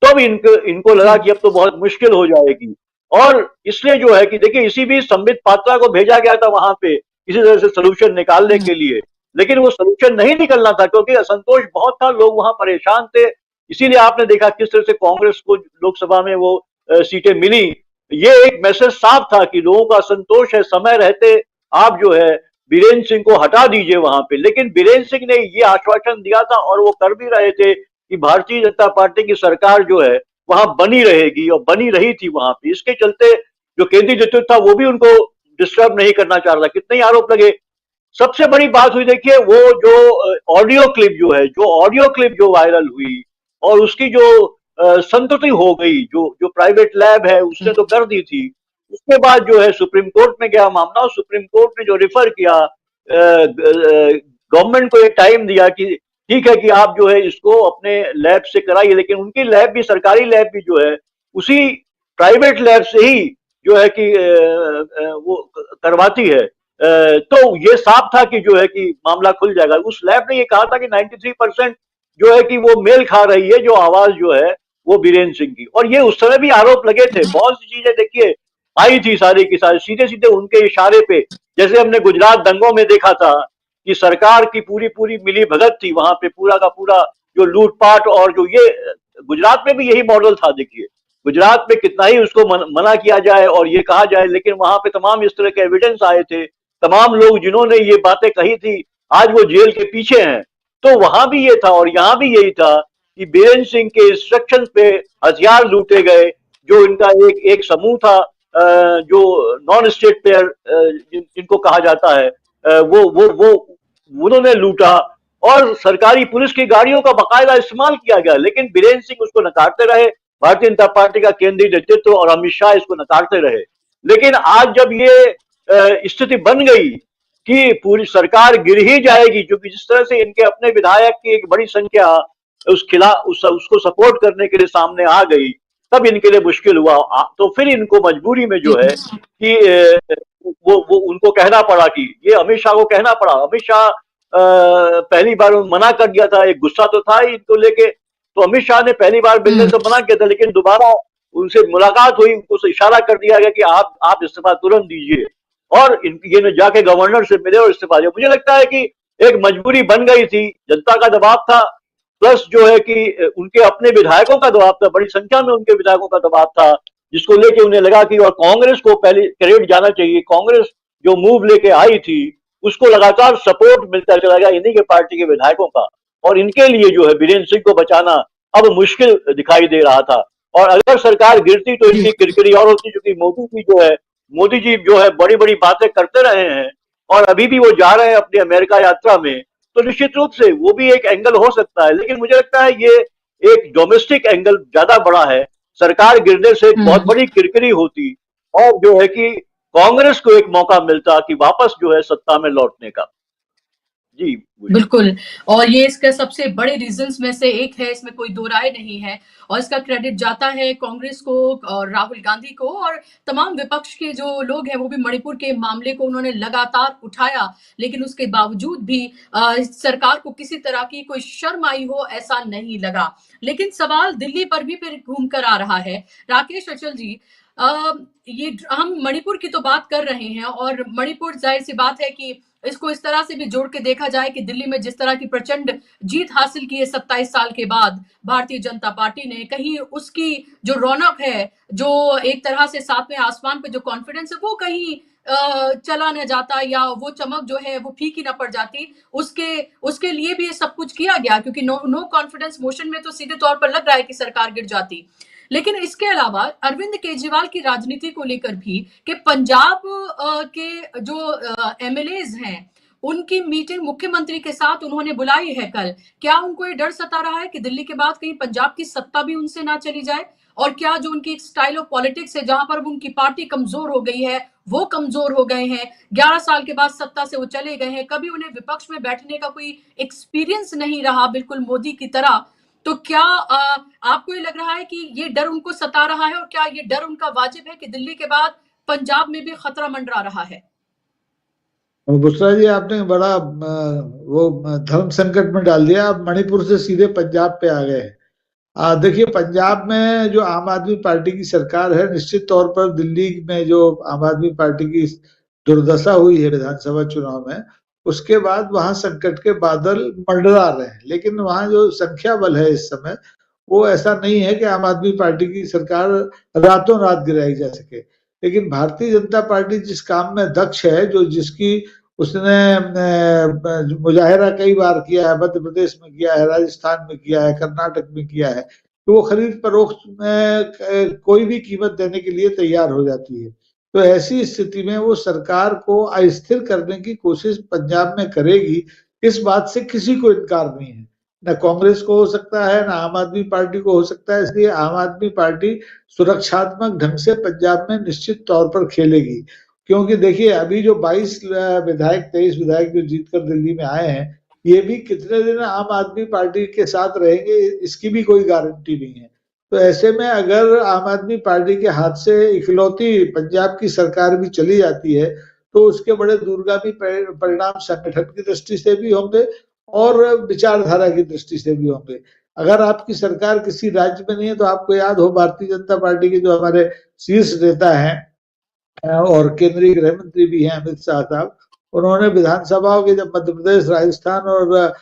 तब इनको लगा कि अब तो बहुत मुश्किल हो जाएगी। और इसलिए जो है कि देखिए इसी बीच संबित पात्रा को भेजा गया था वहां पे इसी तरह से सोल्यूशन निकालने के लिए, लेकिन वो सोल्यूशन नहीं निकलना था क्योंकि असंतोष बहुत था, लोग वहां परेशान थे। इसीलिए आपने देखा किस तरह से कांग्रेस को लोकसभा में वो सीटें मिली। ये एक मैसेज साफ था कि लोगों का असंतोष है, समय रहते आप जो है बीरेंद्र सिंह को हटा दीजिए वहां पे। लेकिन बीरेंद्र सिंह ने ये आश्वासन दिया था और वो कर भी रहे थे कि भारतीय जनता पार्टी की सरकार जो है वहां बनी रहेगी, और बनी रही थी वहां पे। इसके चलते जो केंद्रीय नेतृत्व था वो भी उनको डिस्टर्ब नहीं करना चाह रहा। कितने ही आरोप लगे। सबसे बड़ी बात हुई देखिए वो जो ऑडियो क्लिप जो है, जो ऑडियो क्लिप जो वायरल हुई और उसकी जो संतुति हो गई, जो प्राइवेट लैब है उसने तो कर दी थी। उसके बाद जो है सुप्रीम कोर्ट में गया मामला, और सुप्रीम कोर्ट ने जो रेफर किया गवर्नमेंट को एक टाइम दिया कि ठीक है कि आप जो है इसको अपने लैब से कराइए, लेकिन उनकी लैब भी, सरकारी लैब भी जो है उसी प्राइवेट लैब से ही जो है कि वो करवाती है। तो ये साफ था कि जो है कि मामला खुल जाएगा। उस लैब ने ये कहा था कि 93% जो है कि वो मेल खा रही है जो आवाज जो है वो बीरेंद्र सिंह की, और ये उस समय भी आरोप लगे थे। बहुत सी चीजें देखिए आई थी सारी की सारी सीधे सीधे उनके इशारे पे, जैसे हमने गुजरात दंगों में देखा था कि सरकार की पूरी पूरी मिली भगत थी वहां पे, पूरा का पूरा जो लूटपाट, और जो ये गुजरात में भी यही मॉडल था। देखिए गुजरात में कितना ही उसको मना किया जाए और ये कहा जाए, लेकिन वहां पे तमाम इस तरह के एविडेंस आए थे, तमाम लोग जिन्होंने ये बातें कही थी आज वो जेल के पीछे हैं। तो वहां भी ये था और यहाँ भी यही था कि बीरेंद्र सिंह के इंस्ट्रक्शन पे हथियार लूटे गए। जो इनका एक समूह था जो नॉन स्टेट प्लेयर जिनको कहा जाता है, वो उन्होंने लूटा, और सरकारी पुलिस की गाड़ियों का बाकायदा इस्तेमाल किया गया, लेकिन बीरेंद्र सिंह उसको नकारते रहे। भारतीय जनता पार्टी का केंद्रीय नेतृत्व और अमित शाह इसको नकारते रहे। लेकिन आज जब ये स्थिति बन गई कि पूरी सरकार गिर ही जाएगी, क्योंकि जिस तरह से इनके अपने विधायक की एक बड़ी संख्या उसको सपोर्ट करने के लिए सामने आ गई, तब इनके लिए मुश्किल हुआ। तो फिर इनको मजबूरी में जो है कि वो उनको कहना पड़ा कि ये अमित शाह को कहना पड़ा। अमित शाह पहली बार मना कर दिया था, एक गुस्सा तो था ही इनको लेके, तो अमित शाह ने पहली बार मिलने से मना किया था, लेकिन दोबारा उनसे मुलाकात हुई, उनको इशारा कर दिया गया कि आप इस्तीफा तुरंत दीजिए, और ये जाके गवर्नर से मिले और इस्तीफा दिया। मुझे लगता है कि एक मजबूरी बन गई थी, जनता का दबाव था, प्लस जो है कि उनके अपने विधायकों का दबाव था, बड़ी संख्या में उनके विधायकों का दबाव था, जिसको लेके उन्हें लगा कि और कांग्रेस को पहले क्रेडिट जाना चाहिए। कांग्रेस जो मूव लेके आई थी उसको लगातार सपोर्ट मिलता चला गया इन्हीं के पार्टी के विधायकों का, और इनके लिए जो है बीरेंद्र सिंह को बचाना अब मुश्किल दिखाई दे रहा था। और अगर सरकार गिरती तो इनकी किरकिरी और होती, क्योंकि मोदी जी जो है बड़ी बड़ी बातें करते रहे हैं, और अभी भी वो जा रहे हैं अपनी अमेरिका यात्रा में, तो निश्चित रूप से वो भी एक एंगल हो सकता है। लेकिन मुझे लगता है ये एक डोमेस्टिक एंगल ज्यादा बड़ा है। सरकार गिरने से एक बहुत बड़ी किरकिरी होती और जो है कि कांग्रेस को एक मौका मिलता कि वापस जो है सत्ता में लौटने का। जी बिल्कुल। और ये इसके सबसे बड़े रीजंस में से एक है, इसमें कोई दो राय नहीं है। और इसका क्रेडिट जाता है कांग्रेस को और राहुल गांधी को, और तमाम विपक्ष के जो लोग हैं वो भी मणिपुर के मामले को उन्होंने लगातार उठाया, लेकिन उसके बावजूद भी सरकार को किसी तरह की कोई शर्म आई हो ऐसा नहीं लगा। लेकिन सवाल दिल्ली पर भी फिर घूम कर आ रहा है। राकेश अचल जी, ये हम मणिपुर की तो बात कर रहे हैं, और मणिपुर जाहिर सी बात है कि इसको इस तरह से भी जोड़ के देखा जाए कि दिल्ली में जिस तरह की प्रचंड जीत हासिल की है 27 साल के बाद भारतीय जनता पार्टी ने, कहीं उसकी जो रौनक है, जो एक तरह से सातवें आसमान पे जो कॉन्फिडेंस है, वो कहीं चला न जाता, या वो चमक जो है वो फीकी न पड़ जाती। उसके उसके लिए भी ये सब कुछ किया गया, क्योंकि नो कॉन्फिडेंस मोशन में तो सीधे तौर पर लग रहा है कि सरकार गिर जाती। लेकिन इसके अलावा अरविंद केजरीवाल की राजनीति को लेकर भी कि पंजाब के जो एमएलएज हैं उनकी मीटिंग मुख्यमंत्री के साथ उन्होंने बुलाई है कल। क्या उनको ये डर सता रहा है कि दिल्ली के बाद कहीं पंजाब की सत्ता भी उनसे ना चली जाए? और क्या जो उनकी एक स्टाइल ऑफ पॉलिटिक्स है, जहां पर उनकी पार्टी कमजोर हो गई है, वो कमजोर हो गए हैं, 11 साल के बाद सत्ता से वो चले गए हैं, कभी उन्हें विपक्ष में बैठने का कोई एक्सपीरियंस नहीं रहा, बिल्कुल मोदी की तरह। तो क्या आपको ये लग रहा है कि ये डर उनको सता रहा है, और क्या ये डर उनका वाजिब है कि दिल्ली के बाद पंजाब में भी खतरा मंडरा रहा है? बुशरा जी, आपने बड़ा वो धर्म संकट में डाल दिया। आप मणिपुर से सीधे पंजाब पे आ गए। देखिए, पंजाब में जो आम आदमी पार्टी की सरकार है, निश्चित तौर पर दिल्ली में जो आम आदमी पार्टी की दुर्दशा हुई है विधानसभा चुनाव में, उसके बाद वहां संकट के बादल मंडरा रहे हैं। लेकिन वहां जो संख्या बल है इस समय, वो ऐसा नहीं है कि आम आदमी पार्टी की सरकार रातों रात गिराई जा सके। लेकिन भारतीय जनता पार्टी जिस काम में दक्ष है, जो जिसकी उसने मुजाहिरा कई बार किया है, मध्य प्रदेश में किया है, राजस्थान में किया है, कर्नाटक में किया है, तो वो खरीद फरोख्त में कोई भी कीमत देने के लिए तैयार हो जाती है। तो ऐसी स्थिति में वो सरकार को अस्थिर करने की कोशिश पंजाब में करेगी, इस बात से किसी को इनकार नहीं है। न कांग्रेस को हो सकता है, न आम आदमी पार्टी को हो सकता है। इसलिए आम आदमी पार्टी सुरक्षात्मक ढंग से पंजाब में निश्चित तौर पर खेलेगी। क्योंकि देखिए, अभी जो 22 विधायक 23 विधायक जो जीतकर दिल्ली में आए हैं, ये भी कितने दिन आम आदमी पार्टी के साथ रहेंगे इसकी भी कोई गारंटी नहीं है। तो ऐसे में अगर आम आदमी पार्टी के हाथ से इकलौती पंजाब की सरकार भी चली जाती है, तो उसके बड़े दूरगामी परिणाम संगठन की दृष्टि से भी होंगे और विचारधारा की दृष्टि से भी होंगे। अगर आपकी सरकार किसी राज्य में नहीं है, तो आपको याद हो भारतीय जनता पार्टी के जो हमारे शीर्ष नेता हैं और केंद्रीय गृह मंत्री भी हैं अमित शाह साहब, उन्होंने विधानसभाओं के जब मध्य प्रदेश, राजस्थान और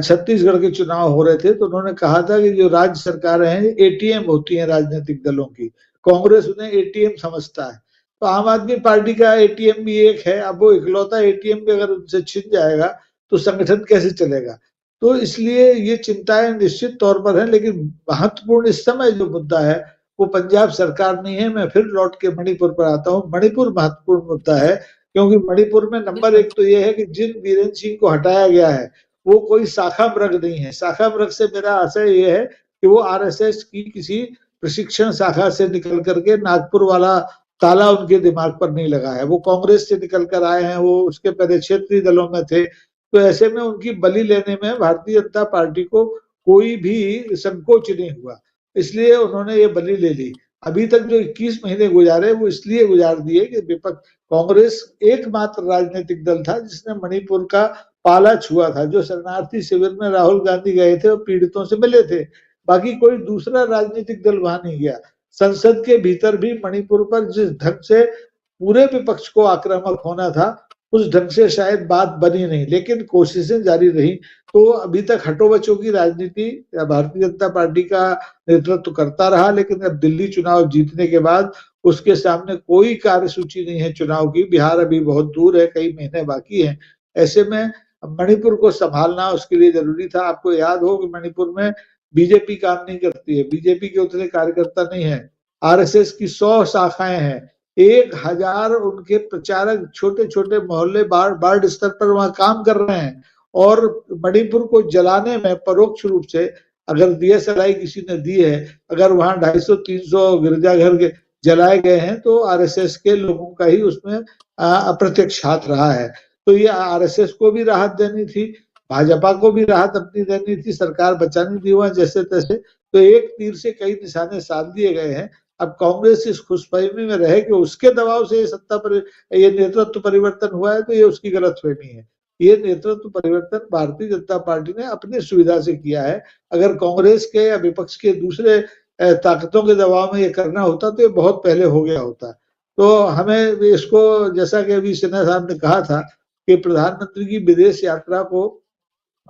छत्तीसगढ़ के चुनाव हो रहे थे, तो उन्होंने कहा था कि जो राज्य सरकारें हैं एटीएम होती हैं राजनीतिक दलों की, कांग्रेस उन्हें एटीएम समझता है। तो आम आदमी पार्टी का एटीएम भी एक है। अब वो इकलौता एटीएम भी अगर उनसे छिन जाएगा तो संगठन कैसे चलेगा? तो इसलिए ये चिंताएं निश्चित तौर पर हैं। लेकिन महत्वपूर्ण इस समय जो मुद्दा है वो पंजाब सरकार नहीं है। मैं फिर लौट के मणिपुर पर आता हूँ। मणिपुर महत्वपूर्ण मुद्दा है, क्योंकि मणिपुर में नंबर एक तो ये है कि जिन बीरेन सिंह को हटाया गया है वो कोई शाखा मृग नहीं है। शाखा मृग से मेरा आशय ये है कि वो आरएसएस की किसी प्रशिक्षण शाखा से निकल करके नागपुर वाला ताला उनके दिमाग पर नहीं लगा है। वो कांग्रेस से निकल कर आए हैं, वो उसके पहले क्षेत्रीय दलों में थे। तो ऐसे में उनकी बलि लेने में भारतीय जनता पार्टी को कोई भी संकोच नहीं हुआ, इसलिए उन्होंने ये बलि ले ली। अभी तक जो 21 महीने गुजारे वो इसलिए गुजार दिए कि विपक्ष कांग्रेस एकमात्र राजनीतिक दल था जिसने मणिपुर का पाला छुआ था। जो शरणार्थी शिविर में राहुल गांधी गए थे और पीड़ितों से मिले थे, बाकी कोई दूसरा राजनीतिक दल वहां नहीं गया। संसद के भीतर भी मणिपुर पर जिस ढंग से पूरे विपक्ष को आक्रामक होना था, उस ढंग से शायद बात बनी नहीं, लेकिन कोशिशें जारी रही। तो अभी तक हटो बचो की राजनीति भारतीय जनता पार्टी का नेतृत्व करता रहा, लेकिन अब दिल्ली चुनाव जीतने के बाद उसके सामने कोई कार्यसूची नहीं है चुनाव की। बिहार अभी बहुत दूर है, कई महीने बाकी हैं। ऐसे में मणिपुर को संभालना उसके लिए जरूरी था। आपको याद हो कि मणिपुर में बीजेपी काम नहीं करती है, बीजेपी के उतने कार्यकर्ता नहीं है। आरएसएस की 100 शाखाएं हैं, 1000 उनके प्रचारक छोटे छोटे मोहल्ले वार्ड स्तर पर वहां काम कर रहे हैं। और मणिपुर को जलाने में परोक्ष रूप से अगर डीएसएलआई किसी ने दी है, अगर वहां 250-300 गिरजाघर जलाए गए हैं तो आरएसएस के लोगों का ही उसमें अप्रत्यक्ष हाथ रहा है। तो ये आरएसएस को भी राहत देनी थी, भाजपा को भी राहत अपनी देनी थी, सरकार बचानी थी वहां जैसे तैसे। तो एक तीर से कई निशाने साध दिए गए हैं। अब कांग्रेस इस खुशफहमी में रहे कि उसके दबाव से ये नेतृत्व परिवर्तन हुआ है, तो ये उसकी गलतफहमी है। ये नेतृत्व परिवर्तन भारतीय जनता पार्टी ने अपनी सुविधा से किया है। अगर कांग्रेस के या विपक्ष के दूसरे ताकतों के दबाव में ये करना होता तो ये बहुत पहले हो गया होता। तो हमें इसको, जैसा कि अभी सिन्हा साहब ने कहा था कि प्रधानमंत्री की विदेश यात्रा को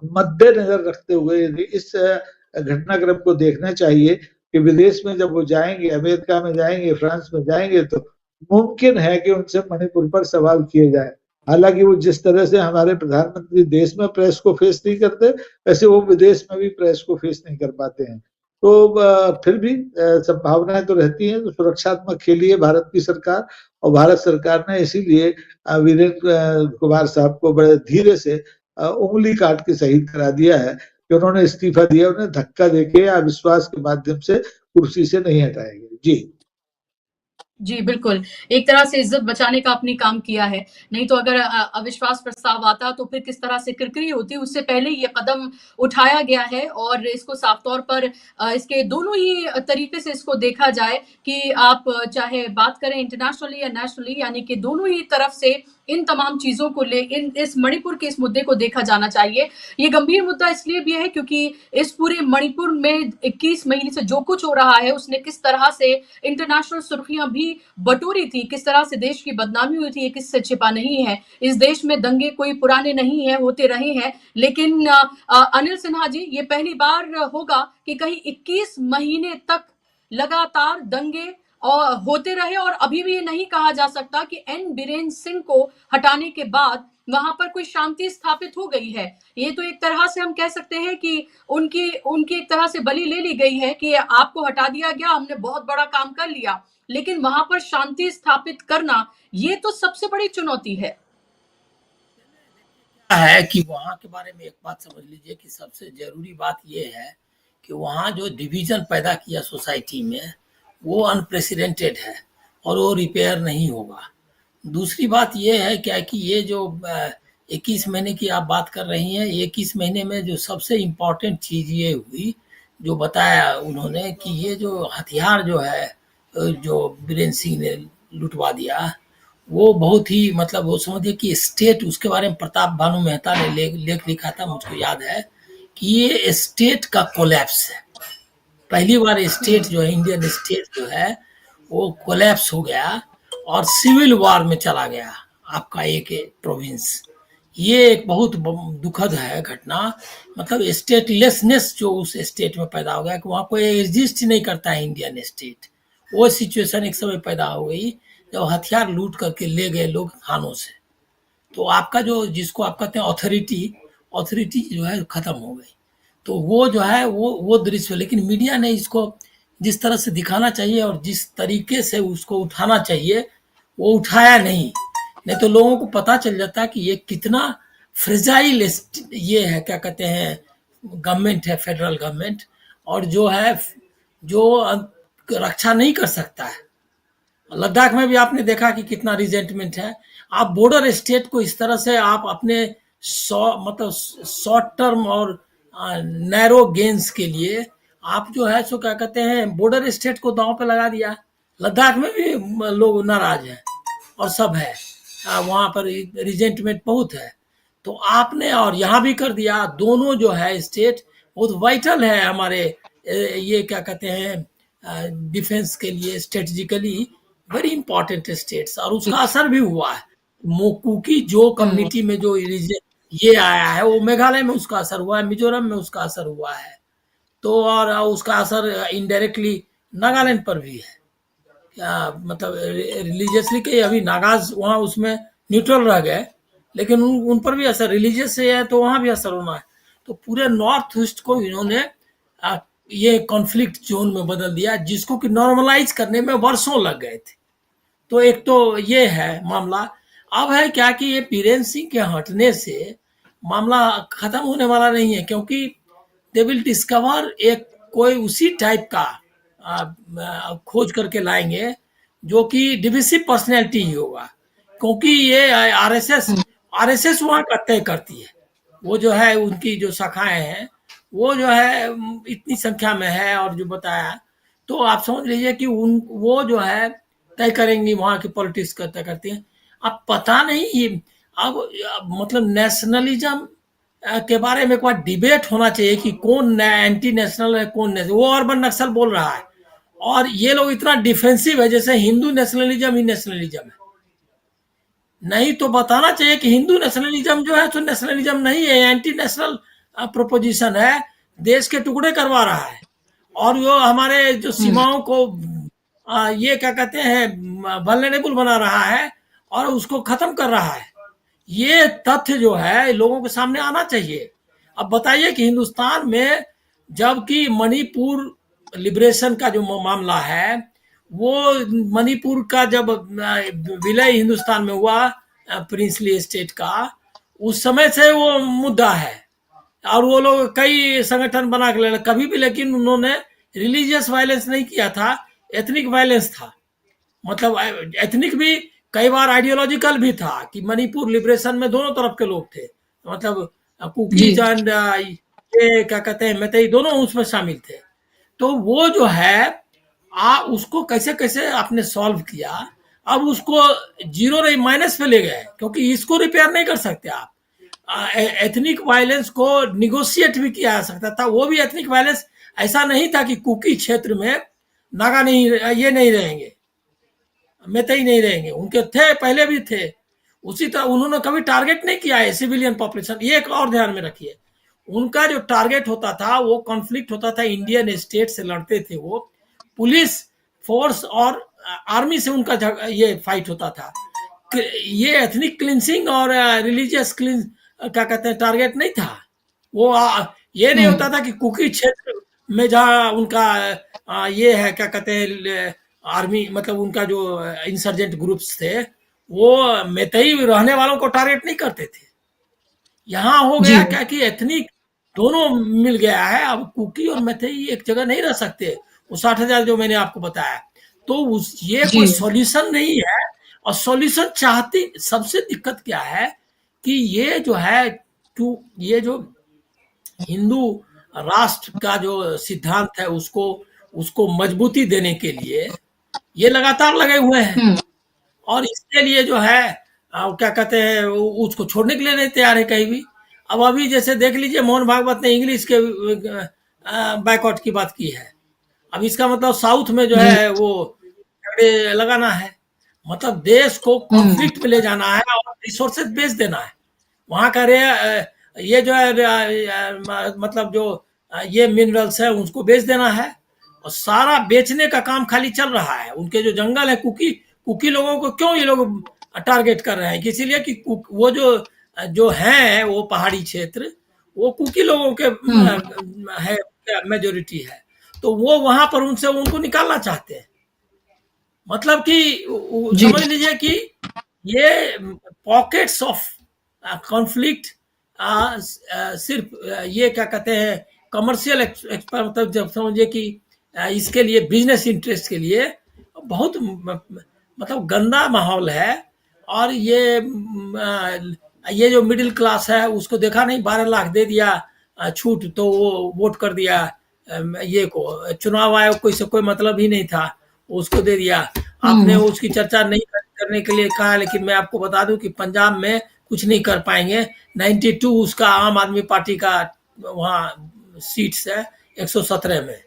मद्देनजर रखते हुए इस घटनाक्रम को देखना चाहिए कि विदेश में जब वो जाएंगे, अमेरिका में जाएंगे, फ्रांस में जाएंगे, तो मुमकिन है कि उनसे मणिपुर पर सवाल किए जाए। हालांकि वो जिस तरह से हमारे प्रधानमंत्री देश में प्रेस को फेस नहीं करते, वैसे वो विदेश में भी प्रेस को फेस नहीं कर पाते हैं। तो फिर भी संभावनाएं तो रहती हैं। तो सुरक्षात्मक खेली है भारत की सरकार, और भारत सरकार ने इसीलिए वीरेंद्र कुमार साहब को बड़े धीरे से उंगली काट के शहीद करा दिया है कि उन्होंने इस्तीफा दिया, उन्हें धक्का देके अविश्वास के माध्यम से कुर्सी से नहीं हटाएंगे। जी, बिल्कुल। एक तरह से इज़्ज़त बचाने का आपने काम किया है। नहीं तो अगर अविश्वास प्रस्ताव आता तो फिर किस तरह से किरकिरी होती, उससे पहले ये कदम उठाया गया है और इसको साफ तौर पर इसके दोनों ही तरीके से इसको देखा जाए कि आप चाहे बात करें इंटरनेशनली या नेशनली, यानी कि दोनों ही तरफ से इन तमाम चीज़ों को इस मणिपुर के इस मुद्दे को देखा जाना चाहिए। ये गंभीर मुद्दा इसलिए भी है क्योंकि इस पूरे मणिपुर में 21 महीने से जो कुछ हो रहा है, उसने किस तरह से इंटरनेशनल सुर्खियां भी बटोरी थी, किस तरह से देश की बदनामी हुई थी, ये किससे छिपा नहीं है। इस देश में दंगे कोई पुराने नहीं है, होते रहे हैं, लेकिन अनिल सिन्हा जी, ये पहली बार होगा कि कहीं 21 महीने तक लगातार दंगे और होते रहे और अभी भी ये नहीं कहा जा सकता कि एन बीरेन सिंह को हटाने के बाद वहां पर कोई शांति स्थापित हो गई है। ये तो एक तरह से हम कह सकते हैं कि उनकी उनकी एक तरह से बलि ले ली गई है कि आपको हटा दिया गया, हमने बहुत बड़ा काम कर लिया, लेकिन वहां पर शांति स्थापित करना ये तो सबसे बड़ी चुनौती है। कि वहां के बारे में एक बात समझ लीजिए कि सबसे जरूरी बात यह है कि वहां जो डिवीजन पैदा किया सोसाइटी में वो अनप्रेसिडेंटेड है और वो रिपेयर नहीं होगा। दूसरी बात यह है क्या कि ये जो 21 महीने की आप बात कर रही हैं, 21 महीने में जो सबसे इम्पोर्टेंट चीज़ ये हुई जो बताया उन्होंने कि ये जो हथियार जो है जो बीरेन सिंह ने लुटवा दिया, वो बहुत ही मतलब वो समझिए कि स्टेट, उसके बारे में प्रताप भानु मेहता ने लेख लिखा था, मुझको याद है कि ये स्टेट का कोलैप्स है। पहली बार स्टेट जो है, इंडियन स्टेट जो है वो कोलैप्स हो गया और सिविल वॉर में चला गया आपका एक प्रोविंस। ये एक बहुत दुखद है घटना। मतलब स्टेटलेसनेस जो उस स्टेट में पैदा हो गया कि वहाँ कोई एग्जिस्ट नहीं करता है इंडियन स्टेट। वो सिचुएशन एक समय पैदा हो गई जब हथियार लूट करके ले गए लोग थानों से, तो आपका जो जिसको आप कहते हैं ऑथोरिटी जो है खत्म हो गई। तो वो जो है वो दृश्य, लेकिन मीडिया ने इसको जिस तरह से दिखाना चाहिए और जिस तरीके से उसको उठाना चाहिए वो उठाया नहीं तो लोगों को पता चल जाता है कि ये कितना फ्रेजाइल ये है, क्या कहते हैं, गवर्नमेंट है, फेडरल गवर्नमेंट, और जो है जो रक्षा नहीं कर सकता है। लद्दाख में भी आपने देखा कि कितना रिजेंटमेंट है। आप बॉर्डर स्टेट को इस तरह से आप अपने मतलब शॉर्ट टर्म और नैरो गेन्स के लिए आप जो है सो क्या कहते हैं बॉर्डर स्टेट को दांव पे लगा दिया। लद्दाख में भी लोग नाराज हैं और सब है, वहां पर रिजेंटमेंट बहुत है। तो आपने और यहाँ भी कर दिया। दोनों जो है स्टेट बहुत वाइटल है हमारे ये क्या कहते हैं डिफेंस के लिए, स्ट्रेटेजिकली वेरी इंपॉर्टेंट स्टेट्स, और उसका असर भी हुआ है। मोकुकी जो कम्युनिटी में जो ये आया है वो मेघालय में उसका असर हुआ है, मिजोरम में उसका असर हुआ है, तो और उसका असर इनडायरेक्टली नागालैंड पर भी है। मतलब रिलीजियसली के अभी नागाज वहाँ उसमें न्यूट्रल रह गए, लेकिन उन पर भी असर रिलीजियस से है तो वहाँ भी असर होना है। तो पूरे नॉर्थ ईस्ट को इन्होंने ये कॉन्फ्लिक्ट जोन में बदल दिया, जिसको कि नॉर्मलाइज करने में वर्षों लग गए थे। तो एक तो ये है मामला। अब है क्या कि ये बीरेन सिंह के हटने से मामला खत्म होने वाला नहीं है, क्योंकि दे विल डिस्कवर एक कोई उसी टाइप का खोज करके लाएंगे जो कि डिविसिव पर्सनैलिटी ही होगा, क्योंकि ये आरएसएस वहां का तय करती है। वो जो है उनकी जो शाखाएं हैं वो जो है इतनी संख्या में है, और जो बताया तो आप समझ लीजिए कि उन वो जो है तय करेंगी, वहां की पॉलिटिक्स का तय करती हैं। अब पता नहीं ये अब मतलब नेशनलिज्म के बारे में एक बार डिबेट होना चाहिए कि कौन एंटी नेशनल है, कौन नेशनल। वो अर्बन नक्सल बोल रहा है, और ये लोग इतना डिफेंसिव है जैसे हिंदू नेशनलिज्म ही नेशनलिज्म है। नहीं तो बताना चाहिए कि हिंदू नेशनलिज्म जो है तो नेशनलिज्म नहीं है, एंटी नेशनल प्रोपोजिशन है, देश के टुकड़े करवा रहा है, और वो हमारे जो सीमाओं को ये क्या कहते हैं वल्नरेबल बना रहा है और उसको खत्म कर रहा है। ये तथ्य जो है लोगों के सामने आना चाहिए। अब बताइए कि हिंदुस्तान में जबकि मणिपुर लिबरेशन का जो मामला है, वो मणिपुर का जब विलय हिंदुस्तान में हुआ प्रिंसली स्टेट का, उस समय से वो मुद्दा है, और वो लोग कई संगठन बना के ले कभी भी, लेकिन उन्होंने रिलीजियस वायलेंस नहीं किया था, एथनिक वायलेंस था। मतलब एथनिक भी कई बार आइडियोलॉजिकल भी था कि मणिपुर लिबरेशन में दोनों तरफ के लोग थे, मतलब कुकीज एंड ये क्या कहते हैं मैतेई, दोनों उसमें शामिल थे। तो वो जो है उसको कैसे कैसे आपने सॉल्व किया, अब उसको जीरो नहीं माइनस पे ले गए, क्योंकि इसको रिपेयर नहीं कर सकते आप। एथनिक वायलेंस को निगोशिएट भी किया जा सकता था, वो भी एथनिक वायलेंस ऐसा नहीं था कि कुकी क्षेत्र में नागा नहीं, ये नहीं रहेंगे, मैतेई नहीं रहेंगे, उनके थे, पहले भी थे। उसी तरह उन्होंने कभी टारगेट नहीं किया है सिविलियन पॉपुलेशन। ये एक और ध्यान में रखिए, उनका जो टारगेट होता था वो कॉन्फ्लिक्ट होता था इंडियन स्टेट से लड़ते थे, वो पुलिस फोर्स और आर्मी से उनका ये फाइट होता था। ये एथनिक क्लिंसिंग और रिलीजियस क्लिंस क्या कहते हैं टारगेट नहीं था। वो ये नहीं होता था कि कुकी क्षेत्र में जहाँ उनका ये है क्या कहते हैं आर्मी, मतलब उनका जो इंसर्जेंट ग्रुप्स थे वो मैतेई रहने वालों को टारगेट नहीं करते थे। यहाँ हो गया क्या कि एथनिक दोनों मिल गया है, अब कुकी और मैतेई एक जगह नहीं रह सकते। वो 60,000 जो मैंने आपको बताया, तो ये कोई सॉल्यूशन नहीं है। और सॉल्यूशन चाहती, सबसे दिक्कत क्या है कि ये जो है ये जो हिंदू राष्ट्र का जो सिद्धांत है उसको मजबूती देने के लिए ये लगातार लगे हुए हैं, और इसके लिए जो है क्या कहते हैं उसको छोड़ने के लिए नहीं तैयार है कहीं भी। अब अभी जैसे देख लीजिए मोहन भागवत ने इंग्लिश के बैकआउट की बात की है। अब इसका मतलब साउथ में जो है वो झगड़े लगाना है, मतलब देश को कॉन्फ्लिक्ट में ले जाना है और रिसोर्सेज बेच देना है। वहां का ये जो है मतलब जो ये मिनरल्स है उसको बेच देना है, और सारा बेचने का काम खाली चल रहा है। उनके जो जंगल है कुकी लोगों को क्यों ये लोग टारगेट कर रहे हैं, इसीलिए कि वो जो है वो पहाड़ी क्षेत्र वो कुकी लोगों के है, मेजोरिटी है, तो वो वहां पर उनको निकालना चाहते हैं। मतलब कि समझ लीजिए कि ये पॉकेट्स ऑफ कॉन्फ्लिक्ट सिर्फ ये क्या कहते हैं कमर्शियल मतलब जब समझिए कि इसके लिए बिजनेस इंटरेस्ट के लिए बहुत मतलब गंदा माहौल है। और ये जो मिडिल क्लास है उसको देखा नहीं, 12 लाख दे दिया छूट, तो वो वोट कर दिया ये को, चुनाव आयोग को इससे कोई मतलब ही नहीं था, उसको दे दिया। आपने उसकी चर्चा नहीं करने के लिए कहा, लेकिन मैं आपको बता दूं कि पंजाब में कुछ नहीं कर पाएंगे। 92 उसका आम आदमी पार्टी का वहाँ सीट्स है, 117 में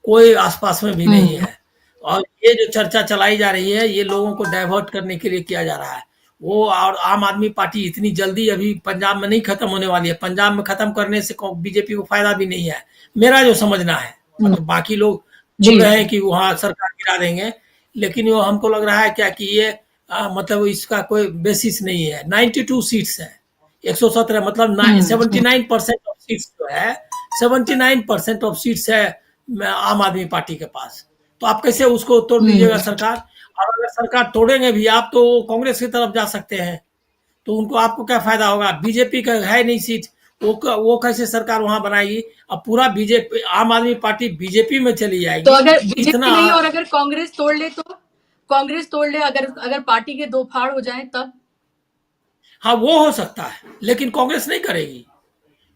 कोई आसपास में भी नहीं है। और ये जो चर्चा चलाई जा रही है ये लोगों को डाइवर्ट करने के लिए किया जा रहा है। वो और आम आदमी पार्टी इतनी जल्दी अभी पंजाब में नहीं खत्म होने वाली है। पंजाब में खत्म करने से बीजेपी को फायदा भी नहीं है, मेरा जो समझना है। मतलब बाकी लोग बोल रहे हैं कि वहाँ सरकार गिरा देंगे, लेकिन वो हमको लग रहा है क्या कि ये मतलब इसका कोई बेसिस नहीं है। 92 सीट्स है, 117 मतलब 79% ऑफ सीट्स जो है 79% ऑफ सीट्स है आम आदमी पार्टी के पास। तो आप कैसे उसको तोड़ दीजिएगा सरकार? और अगर सरकार तोड़ेंगे भी आप तो कांग्रेस की तरफ जा सकते हैं, तो उनको आपको क्या फायदा होगा? बीजेपी का है नहीं सीट, वो कैसे सरकार वहां बनाएगी? अब पूरा बीजेपी, आम आदमी पार्टी बीजेपी में चली तो जाएगी। अगर बीजेपी इतना नहीं और अगर कांग्रेस तोड़ ले तो, कांग्रेस तोड़ ले, अगर पार्टी के दो फाड़ हो जाएं तब? हाँ, वो हो सकता है, लेकिन कांग्रेस नहीं करेगी।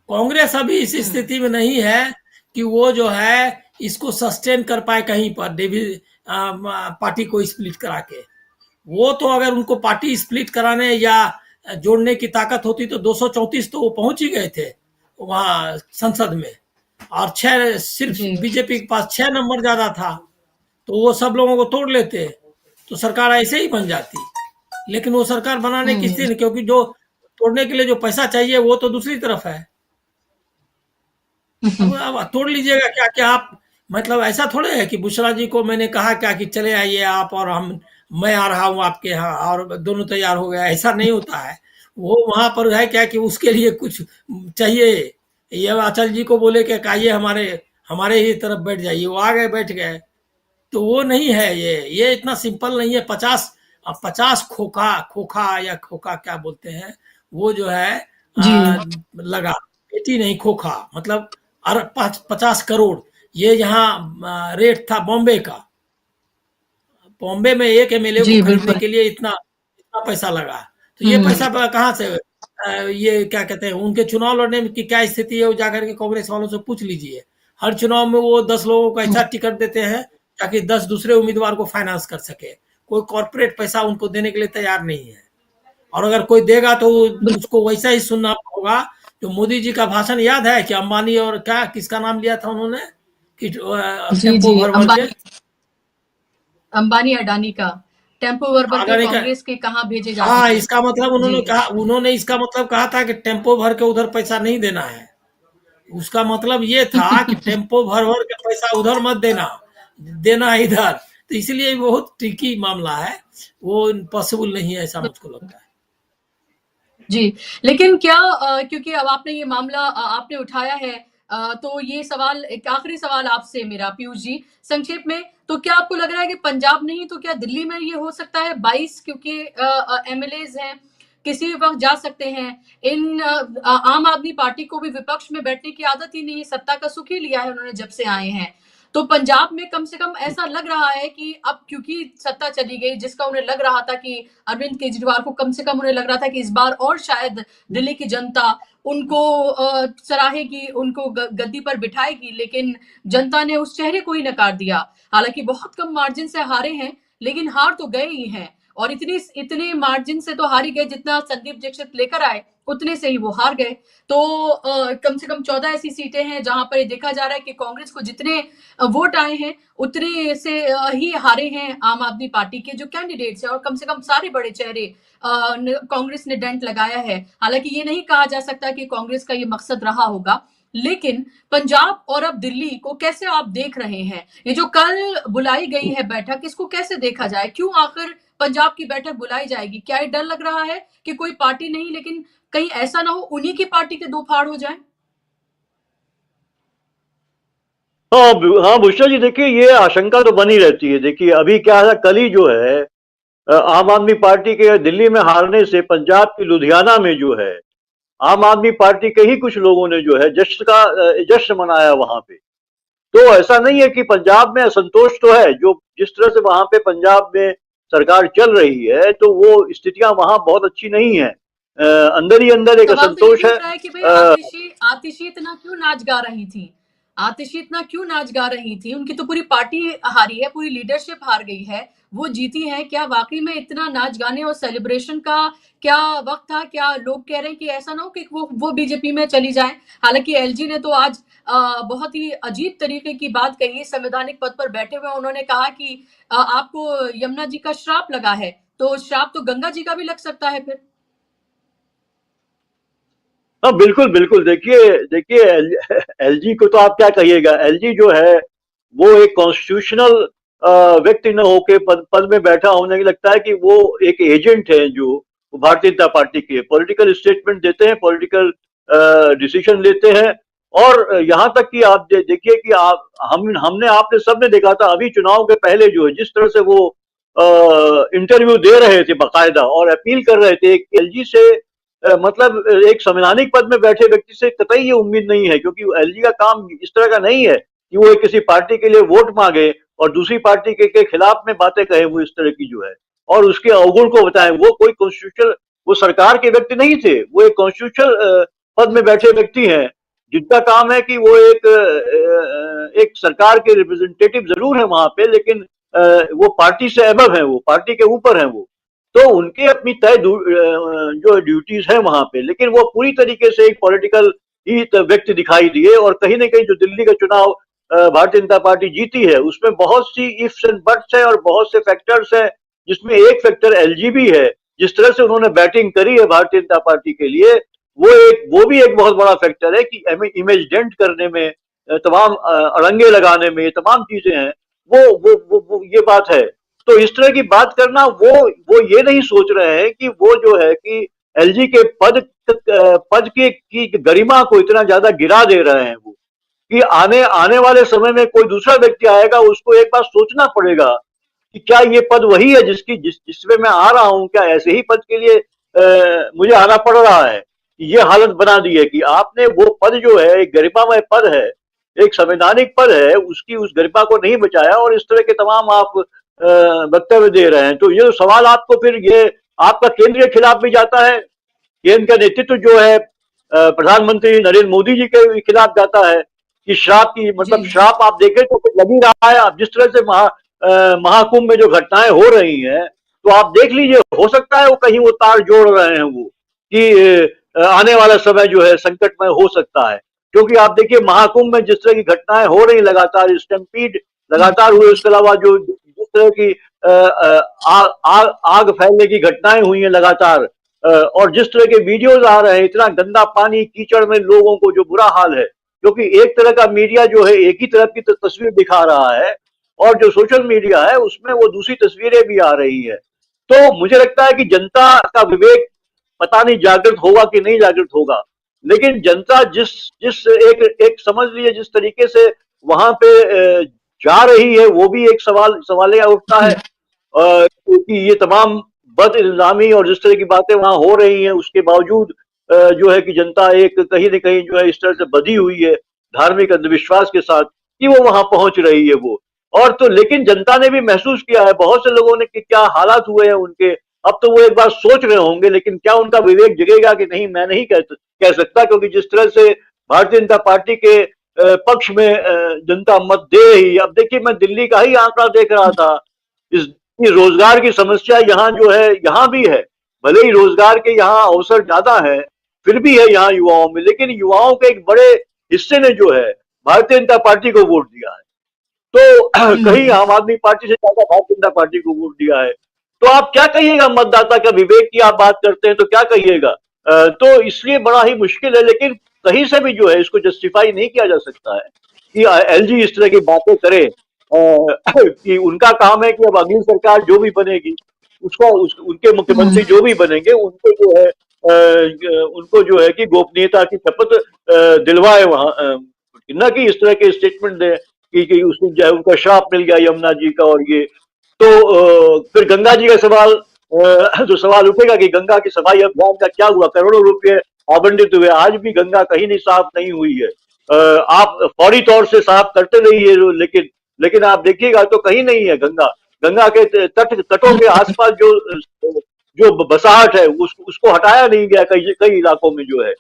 कांग्रेस अभी इस स्थिति में नहीं है कि वो जो है इसको सस्टेन कर पाए कहीं पर पार्टी को स्प्लिट करा के। वो तो अगर उनको पार्टी स्प्लिट कराने या जोड़ने की ताकत होती तो 234 तो वो पहुंच ही गए थे वहां संसद में, और 6 सिर्फ जी बीजेपी के पास 6 नंबर ज्यादा था, तो वो सब लोगों को तोड़ लेते तो सरकार ऐसे ही बन जाती। लेकिन वो सरकार बनाने की स्थिति नहीं, क्योंकि जो तोड़ने के लिए जो पैसा चाहिए वो तो दूसरी तरफ है। अब तोड़ लीजिएगा क्या क्या आप? मतलब ऐसा थोड़े है कि बुशरा जी को मैंने कहा क्या कि चले आइए आप और मैं आ रहा हूँ आपके यहाँ और दोनों तैयार हो गया, ऐसा नहीं होता है। वो वहां पर है क्या कि उसके लिए कुछ चाहिए। ये अचल जी को बोले कि आइए हमारे हमारे ही तरफ बैठ जाइए, वो आ गए, बैठ गए। तो वो नहीं है, ये इतना सिंपल नहीं है। 50 खोखा खोखा या खोखा क्या बोलते हैं वो जो है जी लगा, पेटी नहीं खोखा, मतलब 50 करोड़। ये यहाँ रेट था बॉम्बे का। बॉम्बे में एक एमएलए को जी खरीदने बिल्कुल। के लिए इतना इतना पैसा लगा। तो ये पैसा कहाँ से? ये क्या कहते हैं, उनके चुनाव लड़ने की क्या स्थिति है वो जाकर के कांग्रेस वालों से पूछ लीजिए। हर चुनाव में वो 10 लोगों को ऐसा टिकट देते हैं ताकि 10 दूसरे उम्मीदवार को फाइनेंस कर सके। कोई कॉर्पोरेट पैसा उनको देने के लिए तैयार नहीं है, और अगर कोई देगा तो उसको वैसा ही सुनना होगा। जो मोदी जी का भाषण याद है कि अंबानी और क्या किसका नाम लिया था उन्होंने कि जी टेम्पो जी भर भर के अंबानी अडानी का टेम्पो भर भर के आगरा का। कांग्रेस के कहाँ भेजे जाते हाँ, थे। इसका मतलब जी उन्होंने इसका मतलब कहा था कि टेम्पो भर के उधर पैसा नहीं देना है। उसका मतलब ये था कि टेम्पो भर भर के पैसा उधर मत देना, देना है इधर। तो इसलिए बहुत ट्रिकी मामला है, वो पॉसिबल नहीं है, ऐसा मुझको लगता है। जी, लेकिन क्या क्योंकि अब आपने ये मामला आपने उठाया है, तो ये सवाल, एक आखिरी सवाल आपसे मेरा पीयूष जी, संक्षेप में, तो क्या आपको लग रहा है कि पंजाब नहीं तो क्या दिल्ली में ये हो सकता है? 22 क्योंकि एमएलएज हैं, किसी भी वक्त जा सकते हैं। आम आदमी पार्टी को भी विपक्ष में बैठने की आदत ही नहीं है, सत्ता का सुख ही लिया है उन्होंने जब से आए हैं। तो पंजाब में कम से कम ऐसा लग रहा है कि अब क्योंकि सत्ता चली गई, जिसका उन्हें लग रहा था कि अरविंद केजरीवाल को कम से कम उन्हें लग रहा था कि इस बार और शायद दिल्ली की जनता उनको सराहेगी, उनको गद्दी पर बिठाएगी, लेकिन जनता ने उस चेहरे को ही नकार दिया। हालांकि बहुत कम मार्जिन से हारे हैं, लेकिन हार तो गए ही हैं, और इतने मार्जिन से तो हार ही गए जितना संदीप दीक्षित लेकर आए उतने से ही वो हार गए। तो कम से कम 14 ऐसी सीटें हैं जहां पर ये देखा जा रहा है कि कांग्रेस को जितने वोट आए हैं उतने से ही हारे हैं आम आदमी पार्टी के जो कैंडिडेट्स हैं, और कम से कम सारे बड़े चेहरे कांग्रेस ने डेंट लगाया है। हालांकि ये नहीं कहा जा सकता कि कांग्रेस का ये मकसद रहा होगा, लेकिन पंजाब और अब दिल्ली को कैसे आप देख रहे हैं? ये जो कल बुलाई गई है बैठक, इसको कैसे देखा जाए? क्यों आखिर पंजाब की बैठक बुलाई जाएगी? क्या ये डर लग रहा है कि कोई पार्टी नहीं, लेकिन कहीं ऐसा ना हो उन्हीं की पार्टी के दो फाड़ हो जाए? हाँ हाँ बुशरा जी, देखिए ये आशंका तो बनी रहती है। देखिए अभी क्या है, कल ही जो है आम आदमी पार्टी के दिल्ली में हारने से पंजाब की लुधियाना में जो है आम आदमी पार्टी के ही कुछ लोगों ने जो है जश्न मनाया वहां पे। तो ऐसा नहीं है कि पंजाब में असंतोष तो है, जो जिस तरह से वहां पे पंजाब में सरकार चल रही है तो वो स्थितियां वहां बहुत अच्छी नहीं है। अंदर ही अंदर एक सवाल तो ये असंतोष है। पूछ रहा है कि भाई आतिशी इतना क्यों नाच गा रही थी? आतिशी इतना क्यों नाच गा रही थी? उनकी तो पूरी पार्टी हारी है, पूरी लीडरशिप हार गई है, वो जीती है। क्या वाकई में इतना नाच गाने और सेलिब्रेशन का क्या वक्त था? क्या लोग कह रहे हैं कि ऐसा ना हो कि वो बीजेपी में चली जाए? हालांकि एलजी ने तो आज बहुत ही अजीब तरीके की बात कही, संवैधानिक पद पर बैठे हुए उन्होंने कहा कि आपको यमुना जी का श्राप लगा है, तो श्राप तो गंगा जी का भी लग सकता है फिर। हाँ बिल्कुल बिल्कुल, देखिए देखिए एलजी को तो आप क्या कहिएगा। एलजी जो है वो एक कॉन्स्टिट्यूशनल व्यक्ति न होके पद में बैठा होने की लगता है कि वो एक एजेंट है जो भारतीय जनता पार्टी के पॉलिटिकल स्टेटमेंट देते हैं, पॉलिटिकल डिसीजन लेते हैं। और यहाँ तक कि आप देखिए कि आप हमने आपने सबने देखा था अभी चुनाव के पहले जो है जिस तरह से वो इंटरव्यू दे रहे थे बाकायदा और अपील कर रहे थे कि एलजी से मतलब एक संवैधानिक पद में बैठे व्यक्ति से कतई ये उम्मीद नहीं है, क्योंकि एलजी का काम इस तरह का नहीं है कि वो किसी पार्टी के लिए वोट मांगे और दूसरी पार्टी के खिलाफ में बातें कहे, वो इस तरह की जो है, और उसके अवगुण को बताएं। वो कोई कॉन्स्टिट्यूशनल, वो सरकार के व्यक्ति नहीं थे, वो एक कॉन्स्टिट्यूशनल पद में बैठे व्यक्ति हैं, जिनका काम है कि वो एक सरकार के रिप्रेजेंटेटिव जरूर है वहां पे, लेकिन वो पार्टी से अबव है, वो पार्टी के ऊपर है वो। तो उनके अपनी तय जो ड्यूटीज है वहां पे, लेकिन वो पूरी तरीके से एक पॉलिटिकल ही व्यक्ति दिखाई दिए। और कहीं ना कहीं जो दिल्ली का चुनाव भारतीय जनता पार्टी जीती है, उसमें बहुत सी इफ्स एंड बट्स है और बहुत से फैक्टर्स हैं, जिसमें एक फैक्टर एलजी भी है। जिस तरह से उन्होंने बैटिंग करी है भारतीय जनता पार्टी के लिए, वो भी एक बहुत बड़ा फैक्टर है कि इमेज डेंट करने में, तमाम अड़ंगे लगाने में, ये तमाम चीजें हैं, वो ये बात है। तो इस तरह की बात करना, वो ये नहीं सोच रहे हैं कि वो जो है कि एलजी के पद की गरिमा को इतना ज्यादा गिरा दे रहे हैं, वो कि आने वाले समय में कोई दूसरा व्यक्ति आएगा, उसको एक बार सोचना पड़ेगा कि क्या ये पद वही है जिसमें मैं आ रहा हूं, क्या ऐसे ही पद के लिए मुझे आना पड़ रहा है। ये हालत बना दी है कि आपने वो पद जो है, एक गरिमामय पद है, एक संवैधानिक पद है, उसकी उस गरिमा को नहीं बचाया और इस तरह के तमाम आप वक्तव्य दे रहे हैं। तो ये सवाल आपको फिर ये आपका केंद्र के खिलाफ भी जाता है, केंद्र का नेतृत्व जो है प्रधानमंत्री नरेंद्र मोदी जी के खिलाफ जाता है कि श्राप की, मतलब श्राप आप देखें तो लग ही रहा है। आप जिस तरह से महाकुंभ में जो घटनाएं हो रही हैं, तो आप देख लीजिए, हो सकता है वो कहीं वो तार जोड़ रहे हैं वो कि आने वाला समय जो है संकटमय हो सकता है। क्योंकि आप देखिए महाकुंभ में जिस तरह की घटनाएं हो रही लगातार, स्टैम्पीड लगातार हुए, उसके अलावा जो जिस तरह की आग फैलने की घटनाएं हुई हैं लगातार, और जिस तरह के वीडियोज आ रहे हैं, इतना गंदा पानी, कीचड़ में लोगों को जो बुरा हाल है, क्योंकि एक तरह का मीडिया जो है एक ही तरफ की तस्वीर दिखा रहा है और जो सोशल मीडिया है उसमें वो दूसरी तस्वीरें भी आ रही है। तो मुझे लगता है कि जनता का विवेक पता नहीं जागृत होगा कि नहीं जागृत होगा, लेकिन जनता जिस एक समझ लीजिए जिस तरीके से वहां पे जा रही है, वो भी एक सवालिया उठता है, क्योंकि ये तमाम बद इल्जामी और जिस तरह की बातें वहां हो रही हैं, उसके बावजूद जो है कि जनता एक कहीं न कहीं जो है इस तरह से बधी हुई है धार्मिक अंधविश्वास के साथ कि वो वहां पहुंच रही है वो। और तो लेकिन जनता ने भी महसूस किया है, बहुत से लोगों ने, कि क्या हालात हुए हैं उनके। अब तो वो एक बार सोच रहे होंगे, लेकिन क्या उनका विवेक जगेगा कि नहीं, मैं नहीं कह सकता, क्योंकि जिस तरह से भारतीय जनता पार्टी के पक्ष में जनता मत दे रही। अब देखिए, मैं दिल्ली का ही आंकड़ा देख रहा था, इस रोजगार की समस्या यहाँ जो है, यहाँ भी है, भले ही रोजगार के यहाँ अवसर ज्यादा है, फिर भी है यहाँ युवाओं में, लेकिन युवाओं के एक बड़े हिस्से ने जो है भारतीय जनता पार्टी को वोट दिया है। तो कहीं आम आदमी पार्टी से ज्यादा भारतीय जनता पार्टी को वोट दिया है। तो आप क्या कहिएगा, मतदाता का विवेक की आप बात करते हैं तो क्या कहिएगा। तो इसलिए बड़ा ही मुश्किल है, लेकिन कहीं से भी जो है इसको जस्टिफाई नहीं किया जा सकता है कि एलजी इस तरह की बातें करे, कि उनका काम है कि अब अगली सरकार जो भी बनेगी उसको उनके मुख्यमंत्री जो भी बनेंगे उनको जो है उनको जो है कि गोपनीयता की शपथ दिलवाए वहां, न कि इस तरह के स्टेटमेंट दे कि उसको जो है उनका श्राप मिल गया यमुना जी का। और ये तो फिर गंगा जी का सवाल, जो सवाल उठेगा कि गंगा की सफाई अभियान का क्या हुआ, करोड़ों रुपए आवंटित हुए, आज भी गंगा कहीं नहीं साफ नहीं हुई है। आप फौरी तौर से साफ करते रहिए, लेकिन आप देखिएगा तो कहीं नहीं है गंगा के तटों के आसपास जो बसाहट है उसको हटाया नहीं गया कई इलाकों में जो है।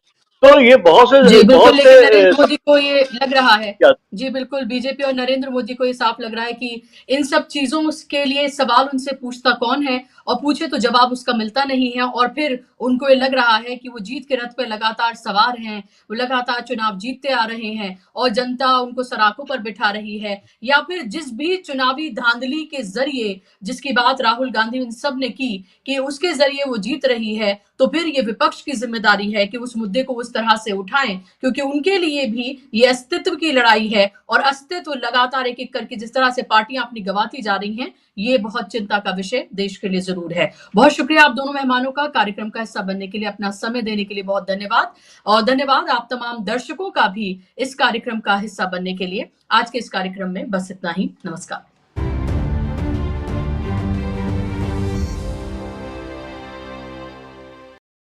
तो ये बहुत से नरेंद्र मोदी को ये लग रहा है, जी बिल्कुल, बीजेपी और नरेंद्र मोदी को ये साफ लग रहा है कि इन सब चीजों के लिए सवाल उनसे पूछता कौन है, और पूछे तो जवाब उसका मिलता नहीं है। और फिर उनको ये लग रहा है कि वो जीत के रथ पे लगातार सवार हैं, वो लगातार चुनाव जीतते आ रहे हैं और जनता उनको सराखों पर बिठा रही है, या फिर जिस भी चुनावी धांधली के जरिए जिसकी बात राहुल गांधी उन सब ने की कि उसके जरिए वो जीत रही है, तो फिर ये विपक्ष की जिम्मेदारी है कि उस मुद्दे को उस तरह से उठाएं, क्योंकि उनके लिए भी ये अस्तित्व की लड़ाई है। और अस्तित्व लगातार एक एक करके जिस तरह से पार्टियां अपनी गंवाती जा रही हैं, ये बहुत चिंता का विषय देश के लिए जरूर है। बहुत शुक्रिया आप दोनों मेहमानों का, कार्यक्रम का हिस्सा बनने के लिए, अपना समय देने के लिए बहुत धन्यवाद। और धन्यवाद आप तमाम दर्शकों का भी इस कार्यक्रम का हिस्सा बनने के लिए। आज के इस कार्यक्रम में बस इतना ही, नमस्कार।